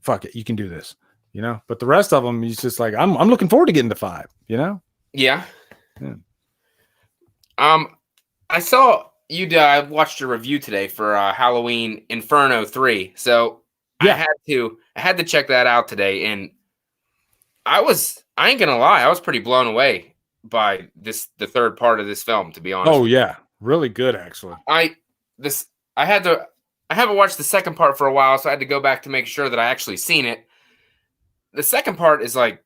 fuck it, you can do this," you know. But the rest of them, it's just like, I'm looking forward to getting to 5, you know. Yeah. I saw you. I watched your review today for Halloween Inferno 3. So I had to check that out today, and I ain't gonna lie, I was pretty blown away by the third part of this film, to be honest. Oh yeah, really good actually. I haven't watched the second part for a while, so I had to go back to make sure that I actually seen it. The second part is like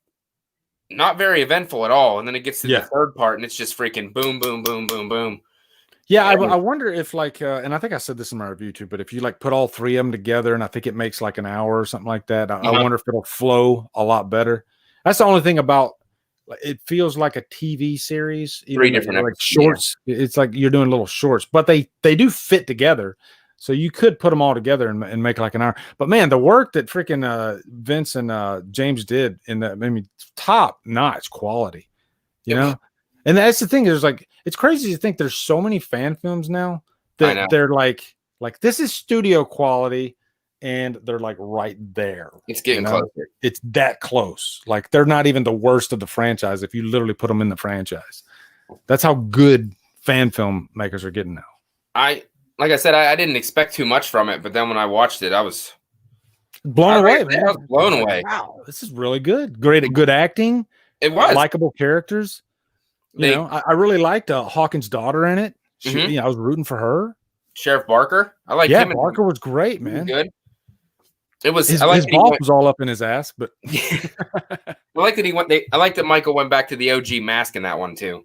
not very eventful at all, and then it gets to the third part, and it's just freaking boom, boom, boom, boom, boom. Yeah, I wonder if like, and I think I said this in my review too, but if you like put all 3 of them together, and I think it makes like an hour or something like that, I wonder if it'll flow a lot better. That's the only thing about it. Feels like a TV series. 3 different like shorts. Yeah. It's like you're doing little shorts, but they do fit together. So you could put them all together and make like an hour. But man, the work that freaking Vince and James did in that, I mean, top notch quality, you know? And that's the thing. There's like, it's crazy to think there's so many fan films now that they're like this is studio quality, and they're like right there. It's getting closer. It's that close. Like they're not even the worst of the franchise if you literally put them in the franchise. That's how good fan film makers are getting now. Like I said, I didn't expect too much from it, but then when I watched it, I was blown away, man. I was blown away. Wow, this is really good. Good acting. It was likable characters. I really liked Hawkins' daughter in it. I was rooting for her. Sheriff Barker. I like him. Barker was great, man. Good. It was. His boss was all up in his ass, but I like that he went. I like that Michael went back to the OG mask in that one too.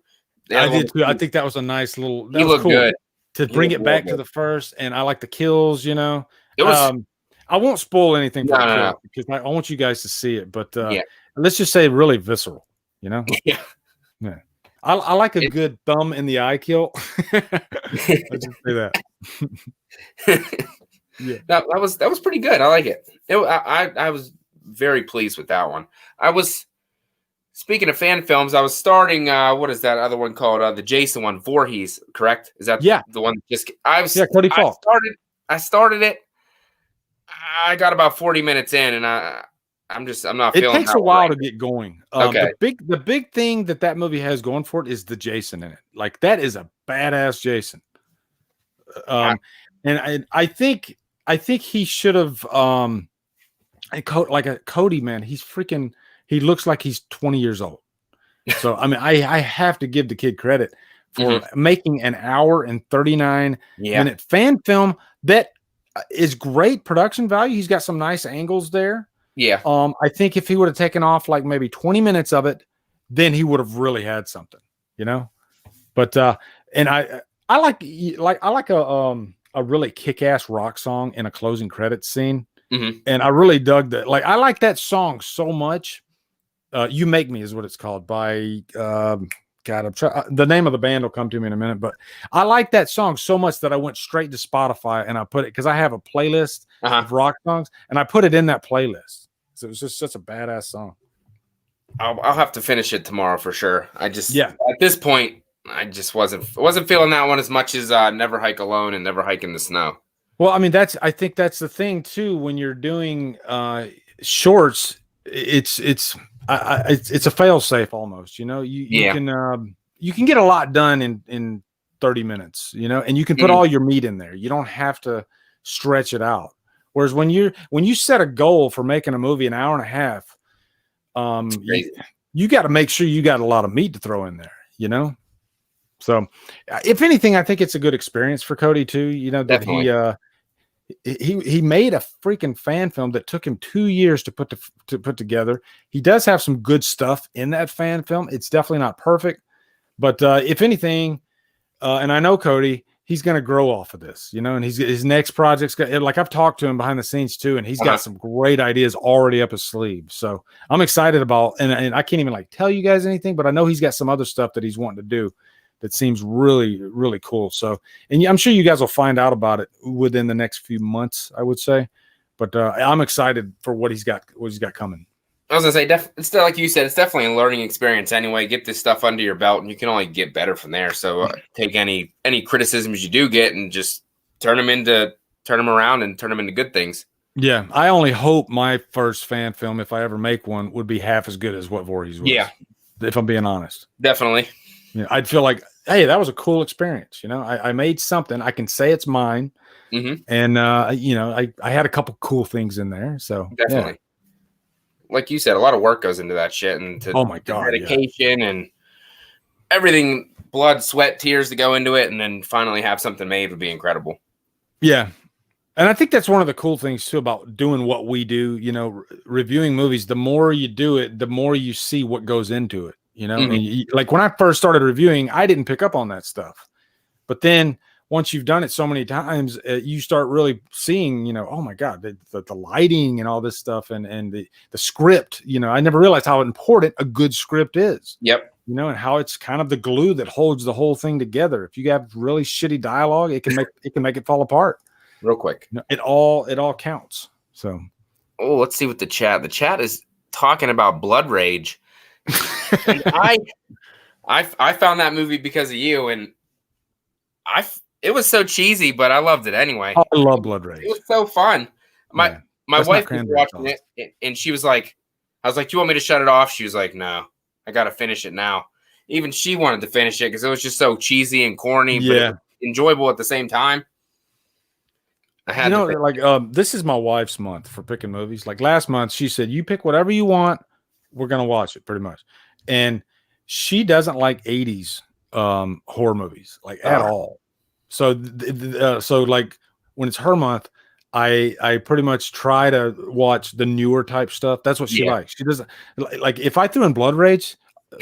I did too. I think that was a nice little. He looked good to bring it back to the first, and I like the kills. It was. I won't spoil anything for the kill because I want you guys to see it. But let's just say really visceral. Yeah. I like a good thumb in the eye kill. Let's just say that. Yeah, that was pretty good. I like it. I was very pleased with that one. Speaking of fan films, I was starting. What is that other one called? The Jason one, Voorhees. Correct? Is that the one? Cody Falk. I started it. I got about 40 minutes in, and I'm not feeling it. It takes a while to get going. Okay. The big thing that movie has going for it is the Jason in it. Like that is a badass Jason. And I think he should have like a Cody, man. He looks like he's 20 years old. So I mean, I have to give the kid credit for making an hour and 39-minute fan film that is great production value. He's got some nice angles there. Yeah. I think if he would have taken off like maybe 20 minutes of it, then he would have really had something, But and I like a really kick-ass rock song in a closing credits scene. And I really dug that. Like I like that song so much. You Make Me is what it's called by God, the name of the band will come to me in a minute, but I like that song so much that I went straight to Spotify and I put it because I have a playlist of rock songs and I put it in that playlist. So it was just such a badass song. I'll have to finish it tomorrow for sure. At this point, I just wasn't feeling that one as much as Never Hike Alone and Never Hike in the Snow. Well, I mean I think that's the thing too when you're doing shorts. It's a fail safe almost. You can get a lot done in 30 minutes. And you can put all your meat in there. You don't have to stretch it out. Whereas when you set a goal for making a movie an hour and a half, you got to make sure you got a lot of meat to throw in there. So, if anything, I think it's a good experience for Cody too. That Definitely. he made a freaking fan film that took him 2 years to put together. He does have some good stuff in that fan film. It's definitely not perfect, but if anything, and I know Cody, he's going to grow off of this, and his next project's like I've talked to him behind the scenes too, and he's got some great ideas already up his sleeve. So I'm excited about, and I can't even like tell you guys anything, but I know he's got some other stuff that he's wanting to do that seems really, really cool. So, and I'm sure you guys will find out about it within the next few months, I would say. But I'm excited for what he's got coming. I was gonna say, it's still, like you said, it's definitely a learning experience anyway. Get this stuff under your belt, and you can only get better from there. So take any criticisms you do get, and just turn them around and turn them into good things. Yeah, I only hope my first fan film, if I ever make one, would be half as good as what Voorhees was. Yeah, if I'm being honest. Definitely. I'd feel like, hey, that was a cool experience. I made something. I can say it's mine. And, I had a couple cool things in there. So definitely. Like you said, a lot of work goes into that shit and oh my God, dedication and everything, blood, sweat, tears to go into it. And then finally have something made would be incredible. Yeah. And I think that's one of the cool things too about doing what we do, reviewing movies. The more you do it, the more you see what goes into it. And like when I first started reviewing, I didn't pick up on that stuff. But then once you've done it so many times, you start really seeing, oh my God, the lighting and all this stuff and the script, I never realized how important a good script is. Yep. And how it's kind of the glue that holds the whole thing together. If you have really shitty dialogue, it can make it fall apart real quick. It all counts. So, let's see what the chat is talking about Blood Rage. And I found that movie because of you, and it was so cheesy, but I loved it anyway. I love Blood Rage. It was so fun. My wife was watching it, and she was like, I was like, "Do you want me to shut it off?" She was like, "No, I got to finish it now." Even she wanted to finish it because it was just so cheesy and corny, but it was enjoyable at the same time. I had this is my wife's month for picking movies. Like last month, she said, "You pick whatever you want. We're gonna watch it," pretty much. And she doesn't like 80s horror movies at all. So like when it's her month, I pretty much try to watch the newer type stuff. That's what she likes. She doesn't like if I threw in Blood Rage,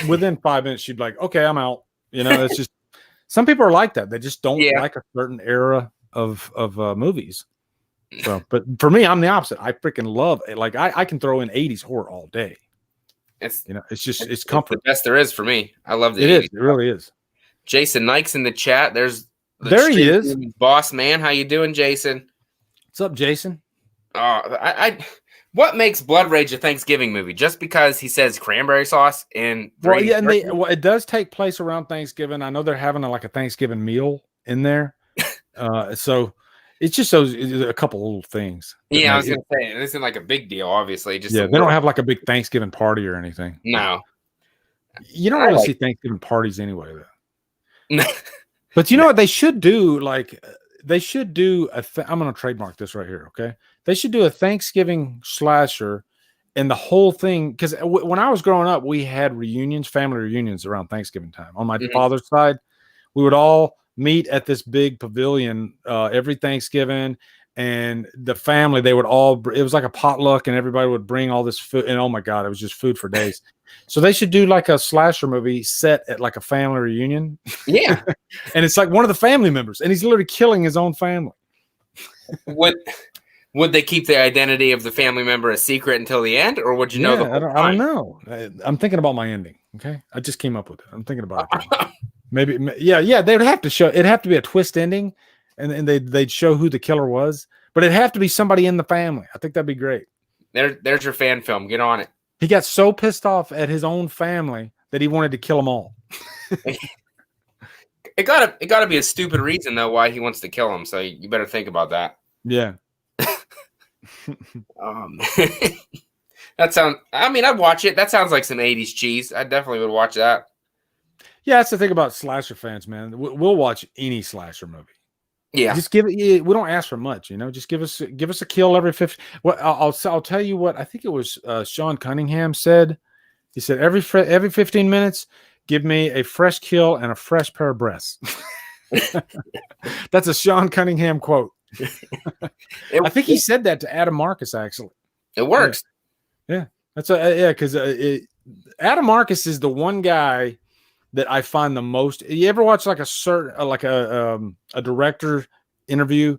within 5 minutes she'd be like, "Okay, I'm out." It's just some people are like that. They just don't like a certain era of movies. So, but for me, I'm the opposite. I freaking love it. Like I can throw in 80s horror all day. It's comfort. It's the best there is for me. I love the 80s. It really is. Jason Nike's in the chat. There he is. Boss man. How you doing, Jason? What's up, Jason? What makes Blood Rage a Thanksgiving movie? Just because he says cranberry sauce and it does take place around Thanksgiving. I know they're having a Thanksgiving meal in there. So it just shows a couple little things. Yeah, I was gonna say it isn't like a big deal, obviously. Just they don't have like a big Thanksgiving party or anything. No. You don't really see Thanksgiving parties anyway, though. But you know what they should do? They should do I'm going to trademark this right here. Okay. They should do a Thanksgiving slasher and the whole thing. Cause when I was growing up, we had family reunions around Thanksgiving time. On my father's side, we would all meet at this big pavilion every Thanksgiving, and the family, it was like a potluck, and everybody would bring all this food, and oh my God, it was just food for days. So they should do like a slasher movie set at like a family reunion. Yeah. And it's like one of the family members, and he's literally killing his own family. Would they keep the identity of the family member a secret until the end, or would you know? I don't know. I'm thinking about my ending. Okay. I just came up with it. I'm thinking about it. Maybe. Yeah. They would have to show, it'd have to be a twist ending, and they'd show who the killer was, but it'd have to be somebody in the family. I think that'd be great. There's your fan film. Get on it. He got so pissed off at his own family that he wanted to kill them all. It gotta be a stupid reason though why he wants to kill him. So you better think about that. Yeah. I'd watch it. That sounds like some 80s cheese. I definitely would watch that. Yeah, that's the thing about slasher fans, man. We'll watch any slasher movie. Yeah, just give it. We don't ask for much, Just give us a kill every 50. Well, I'll tell you what. I think it was Sean Cunningham said. He said every 15 minutes, give me a fresh kill and a fresh pair of breasts. That's a Sean Cunningham quote. I think he said that to Adam Marcus. Actually, it works. Yeah, that's because Adam Marcus is the one guy that I find the most. You ever watch like a director interview,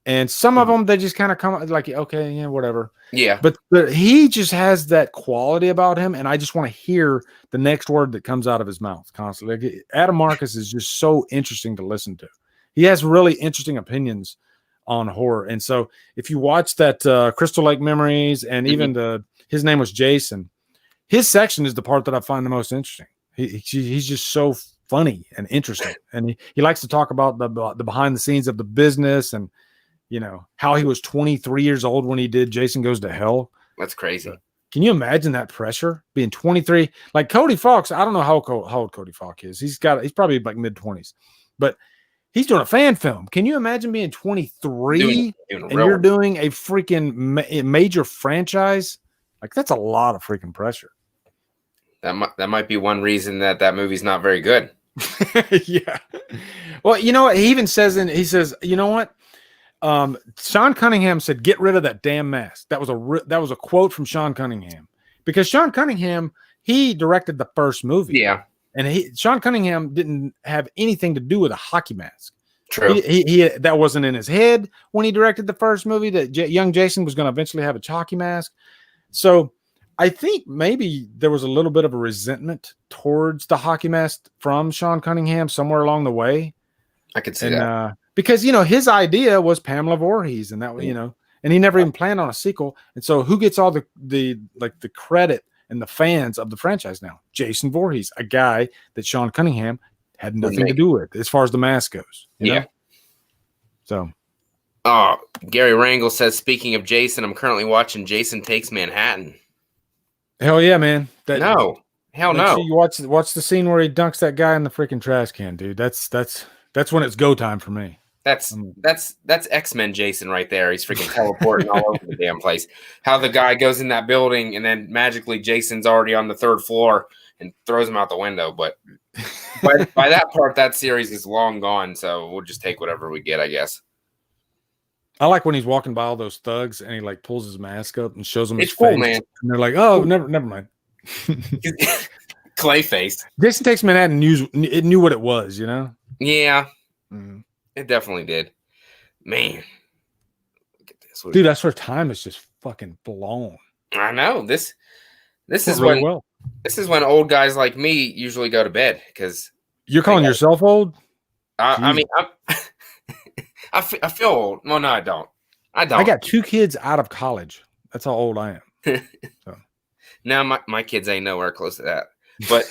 and some of them they just kind of come like, okay, yeah, whatever. Yeah, but he just has that quality about him, and I just want to hear the next word that comes out of his mouth constantly. Like, Adam Marcus is just so interesting to listen to. He has really interesting opinions on horror, and so if you watch that Crystal Lake Memories, and even his name was Jason, his section is the part that I find the most interesting. He's just so funny and interesting, and he likes to talk about the behind the scenes of the business, and how he was 23 years old when he did Jason Goes to Hell. That's crazy. Can you imagine that pressure being 23? Like Cody Fox, I don't know how old Cody Fox is. He's probably like mid-20s, but he's doing a fan film. Can you imagine being 23 and you're doing a freaking major franchise? Like that's a lot of freaking pressure. That might be one reason that movie's not very good. Yeah. Well, you know what? He even says you know what? Sean Cunningham said, "Get rid of that damn mask." That was a quote from Sean Cunningham, because Sean Cunningham, he directed the first movie. Yeah. And Sean Cunningham didn't have anything to do with a hockey mask. True. He that wasn't in his head when he directed the first movie that young Jason was going to eventually have a hockey mask. So I think maybe there was a little bit of a resentment towards the hockey mask from Sean Cunningham somewhere along the way. I could see that. Because, his idea was Pamela Voorhees, and that, and he never even planned on a sequel. And so who gets all the credit and the fans of the franchise now? Jason Voorhees, a guy that Sean Cunningham had nothing to do with as far as the mask goes. You know? So Oh, Gary Rangel says, speaking of Jason, I'm currently watching Jason Takes Manhattan. Hell yeah, man. Hell Make no. sure you watch the scene where he dunks that guy in the freaking trash can, dude. That's when it's go time for me. That's X-Men Jason right there. He's freaking teleporting all over the damn place. How the guy goes in that building and then magically Jason's already on the 3rd floor and throws him out the window. But by that part, that series is long gone. So we'll just take whatever we get, I guess. I like when he's walking by all those thugs and he like pulls his mask up and shows them his cool, face. Man. And they're like, "Oh, never mind." Clayface. Jason Takes Manhattan knew what it was, you know? Yeah. It definitely did. Man. Look at this. Dude, I swear time is just fucking blown. I know. This is really this is when old guys like me usually go to bed because you're calling yourself old? I mean, I feel old. Well, no, I don't. I got 2 kids out of college. That's how old I am. So. Now my kids ain't nowhere close to that. But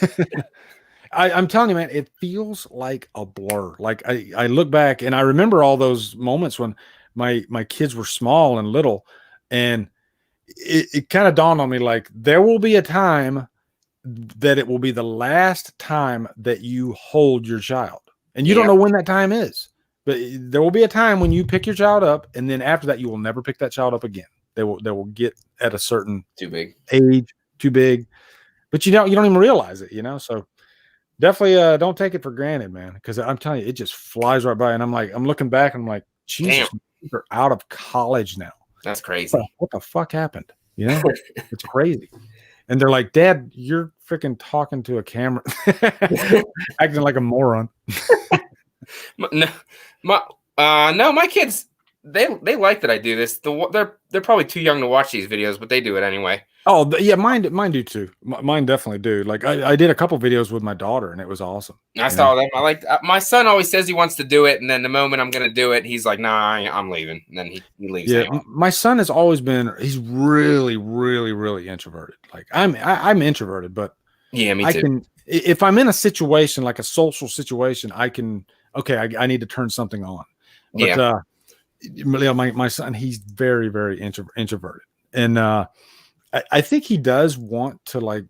I'm telling you, man, it feels like a blur. Like I look back and I remember all those moments when my kids were small and little, and it kind of dawned on me like there will be a time that it will be the last time that you hold your child, and you don't know when that time is. But there will be a time when you pick your child up, and then after that, you will never pick that child up again. They will get at a certain too big age, too big, but you don't even realize it, you know. So definitely don't take it for granted, man. Because I'm telling you, it just flies right by, and I'm looking back, and I'm like, Jesus, you're out of college now. That's crazy. What the fuck happened? You know, it's crazy. And they're like, Dad, you're freaking talking to a camera, acting like a moron. No, my kids they like that I do this. They're probably too young to watch these videos, but they do it anyway. Oh yeah, mine do too. Mine definitely do. Like I did a couple videos with my daughter, and it was awesome. I saw them. I like my son always says he wants to do it, and then the moment I'm going to do it, he's like, "Nah, I'm leaving." And then he leaves. Yeah, anyway. My son has always been. He's really, really, really introverted. Like I'm introverted, but yeah, me too. If I'm in a situation like a social situation, I can. Okay, I need to turn something on. But my son, he's very, very introverted, and I think he does want to like.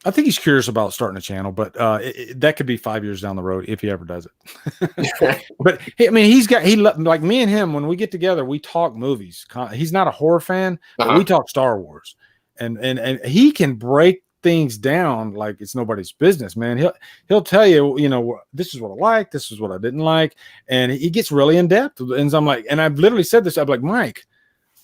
I think he's curious about starting a channel, but that could be 5 years down the road if he ever does it. But I mean, he like me and him when we get together, we talk movies. He's not a horror fan, but we talk Star Wars, and he can break things down like it's nobody's business, man. He'll tell you, you know, this is what I like, this is what I didn't like, and he gets really in depth. And I'm like, and I've literally said this, I'm like, Mike,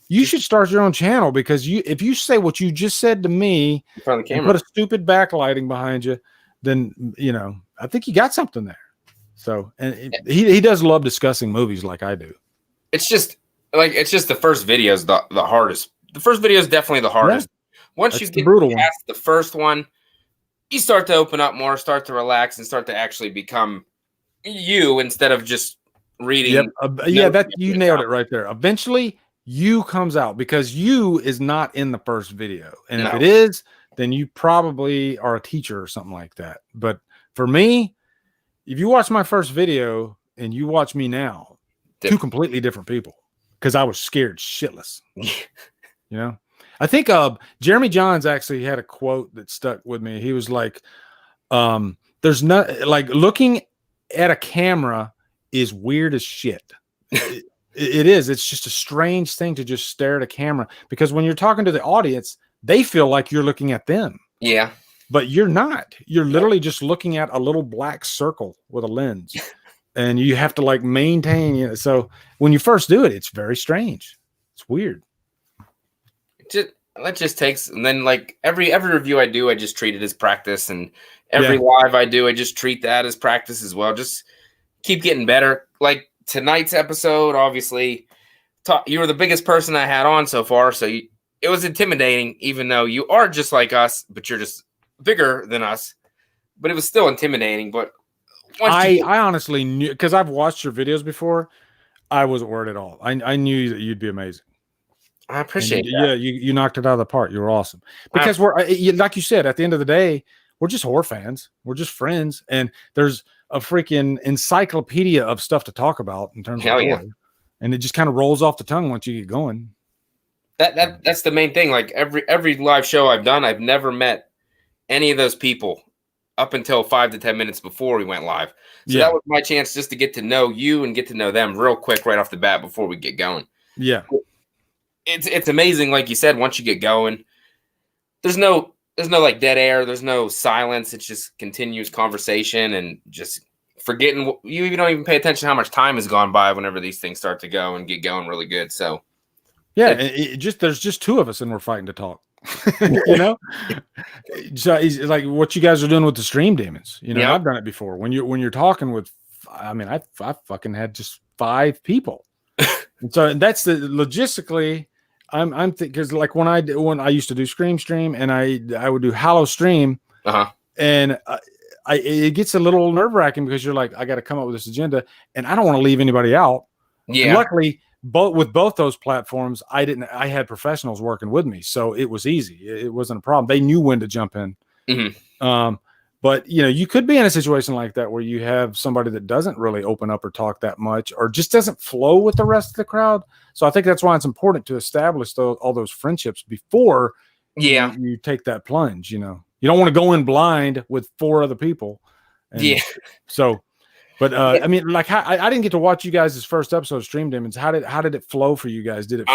you should start your own channel because if you say what you just said to me in front of the camera, put a stupid backlighting behind you, then you know I think you got something there. So and he does love discussing movies like I do. It's just the first video is the hardest. The first video is definitely the hardest. Yeah. Once you get past the first one, you start to open up more, start to relax, and start to actually become you instead of just reading. Yep. You nailed it right there. Eventually, you comes out because you is not in the first video. And if it is, then you probably are a teacher or something like that. But for me, if you watch my first video and you watch me now, two completely different people because I was scared shitless. You know? I think Jeremy Johns actually had a quote that stuck with me. He was like, there's not like looking at a camera is weird as shit. It is. It's just a strange thing to just stare at a camera because when you're talking to the audience, they feel like you're looking at them. Yeah. But you're not. You're literally just looking at a little black circle with a lens and you have to like maintain it. So when you first do it, it's very strange. It's weird. That just takes, and then like every review I do, I just treat it as practice, and every live I do, I just treat that as practice as well. Just keep getting better. Like tonight's episode, obviously, you were the biggest person I had on so far, so it was intimidating, even though you are just like us, but you're just bigger than us. But it was still intimidating. But I honestly knew because I've watched your videos before. I wasn't worried at all. I knew that you'd be amazing. I appreciate that. Yeah, you knocked it out of the park. You were awesome. Because we're like you said, at the end of the day, we're just horror fans. We're just friends. And there's a freaking encyclopedia of stuff to talk about in terms of horror. And it just kind of rolls off the tongue once you get going. That's the main thing. Like every live show I've done, I've never met any of those people up until 5 to 10 minutes before we went live. So that was my chance just to get to know you and get to know them real quick right off the bat before we get going. Yeah. It's amazing. Like you said, once you get going, there's no like dead air. There's no silence. It's just continuous conversation and just forgetting. You don't even pay attention to how much time has gone by whenever these things start to go and get going really good. So yeah, there's just two of us and we're fighting to talk. You know, so it's like what you guys are doing with the stream demons. You know, I've done it before. When you're talking with, I mean, I fucking had just 5 people. And so that's the logistically. I'm because like when I used to do Scream Stream and I would do Hallow Stream, and it gets a little nerve wracking because you're like, I got to come up with this agenda and I don't want to leave anybody out. Yeah. And luckily, with both those platforms, I had professionals working with me, so it was easy. It wasn't a problem. They knew when to jump in. Mm-hmm. But you know, you could be in a situation like that where you have somebody that doesn't really open up or talk that much, or just doesn't flow with the rest of the crowd. So I think that's why it's important to establish all those friendships before you take that plunge. You know, you don't want to go in blind with 4 other people. And so, but I mean, like I didn't get to watch you guys' first episode of Stream Demons. How did it flow for you guys? Did it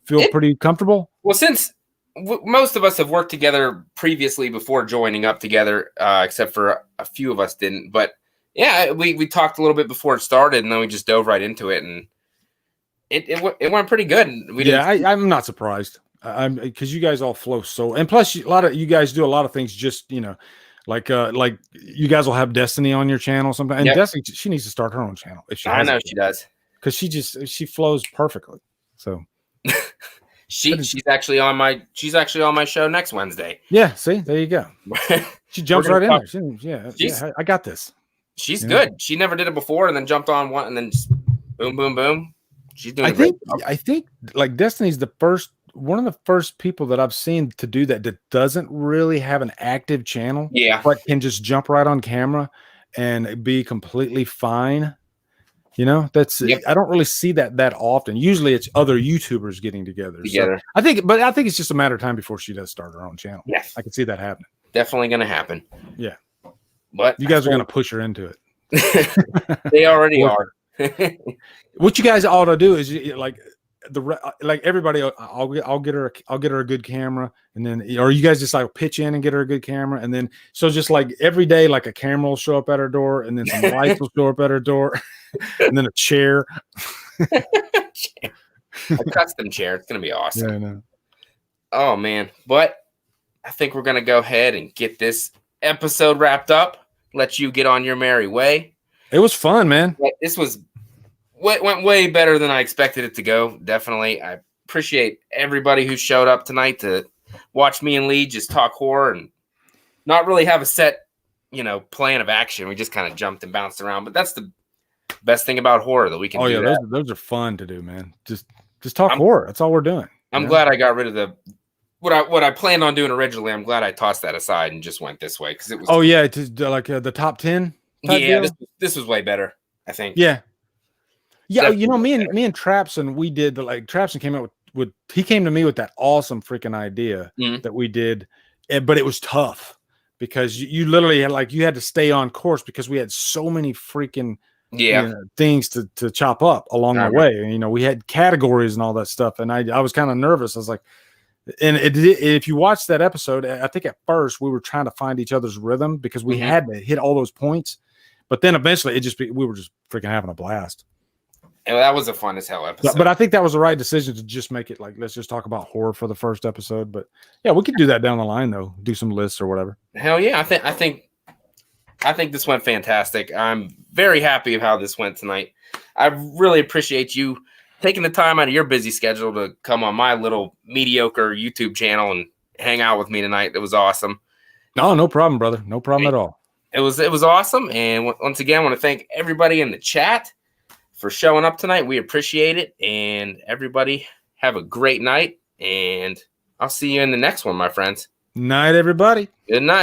feel pretty comfortable? Well, since most of us have worked together previously before joining up together, except for a few of us didn't. But yeah, we talked a little bit before it started, and then we just dove right into it, and it went pretty good. I'm not surprised. Because you guys all flow so, and plus a lot of you guys do a lot of things. Just like you guys will have Destiny on your channel sometimes, and Destiny, she needs to start her own channel. I know she does, because she flows perfectly. So. She's actually on my show next Wednesday. Yeah, see, there you go. She jumps right in there. I got this. She's good. She never did it before, and then jumped on one, and then just boom, boom, boom. She's doing. I think like Destiny's one of the first people that I've seen to do that doesn't really have an active channel. Yeah, but can just jump right on camera and be completely fine. You know, I don't really see that often. Usually it's other YouTubers getting together. So I think it's just a matter of time before she does start her own channel. Yes. I can see that happening. Definitely going to happen. Yeah. But you guys are going to push her into it. They already are. What you guys ought to do is like everybody, I'll get her a good camera, and then, or you guys just like pitch in and get her a good camera, and then so just like every day, like a camera will show up at her door, and then some lights will show up at her door, and then a chair, a custom chair. It's gonna be awesome. Yeah, I know. Oh man, but I think we're gonna go ahead and get this episode wrapped up. Let you get on your merry way. It was fun, man. This went way better than I expected it to go. Definitely. I appreciate everybody who showed up tonight to watch me and Lee just talk horror and not really have a set, plan of action. We just kind of jumped and bounced around, but that's the best thing about horror that we can do. Oh yeah, those are fun to do, man. Just talk horror. That's all we're doing. I'm glad I got rid of what I planned on doing originally. I'm glad I tossed that aside and just went this way, because it was. Oh yeah, like the top 10. Yeah, this was way better, I think. Yeah. Yeah, definitely. Me and Trapson, we did Trapson came out with he came to me with that awesome freaking idea that we did, but it was tough because you literally had to stay on course because we had so many freaking things to chop up along the way. And, we had categories and all that stuff, and I was kind of nervous. I was like, and if you watch that episode, I think at first we were trying to find each other's rhythm because we had to hit all those points, but then eventually we were just freaking having a blast. And that was a fun as hell episode. But I think that was the right decision to just make it let's just talk about horror for the first episode. But yeah, we could do that down the line though. Do some lists or whatever. Hell yeah. I think this went fantastic. I'm very happy of how this went tonight. I really appreciate you taking the time out of your busy schedule to come on my little mediocre YouTube channel and hang out with me tonight. It was awesome. No problem, brother. No problem at all. It was awesome. And once again, I want to thank everybody in the chat for showing up tonight. We appreciate it. And everybody have a great night. And I'll see you in the next one, my friends. Night, everybody. Good night.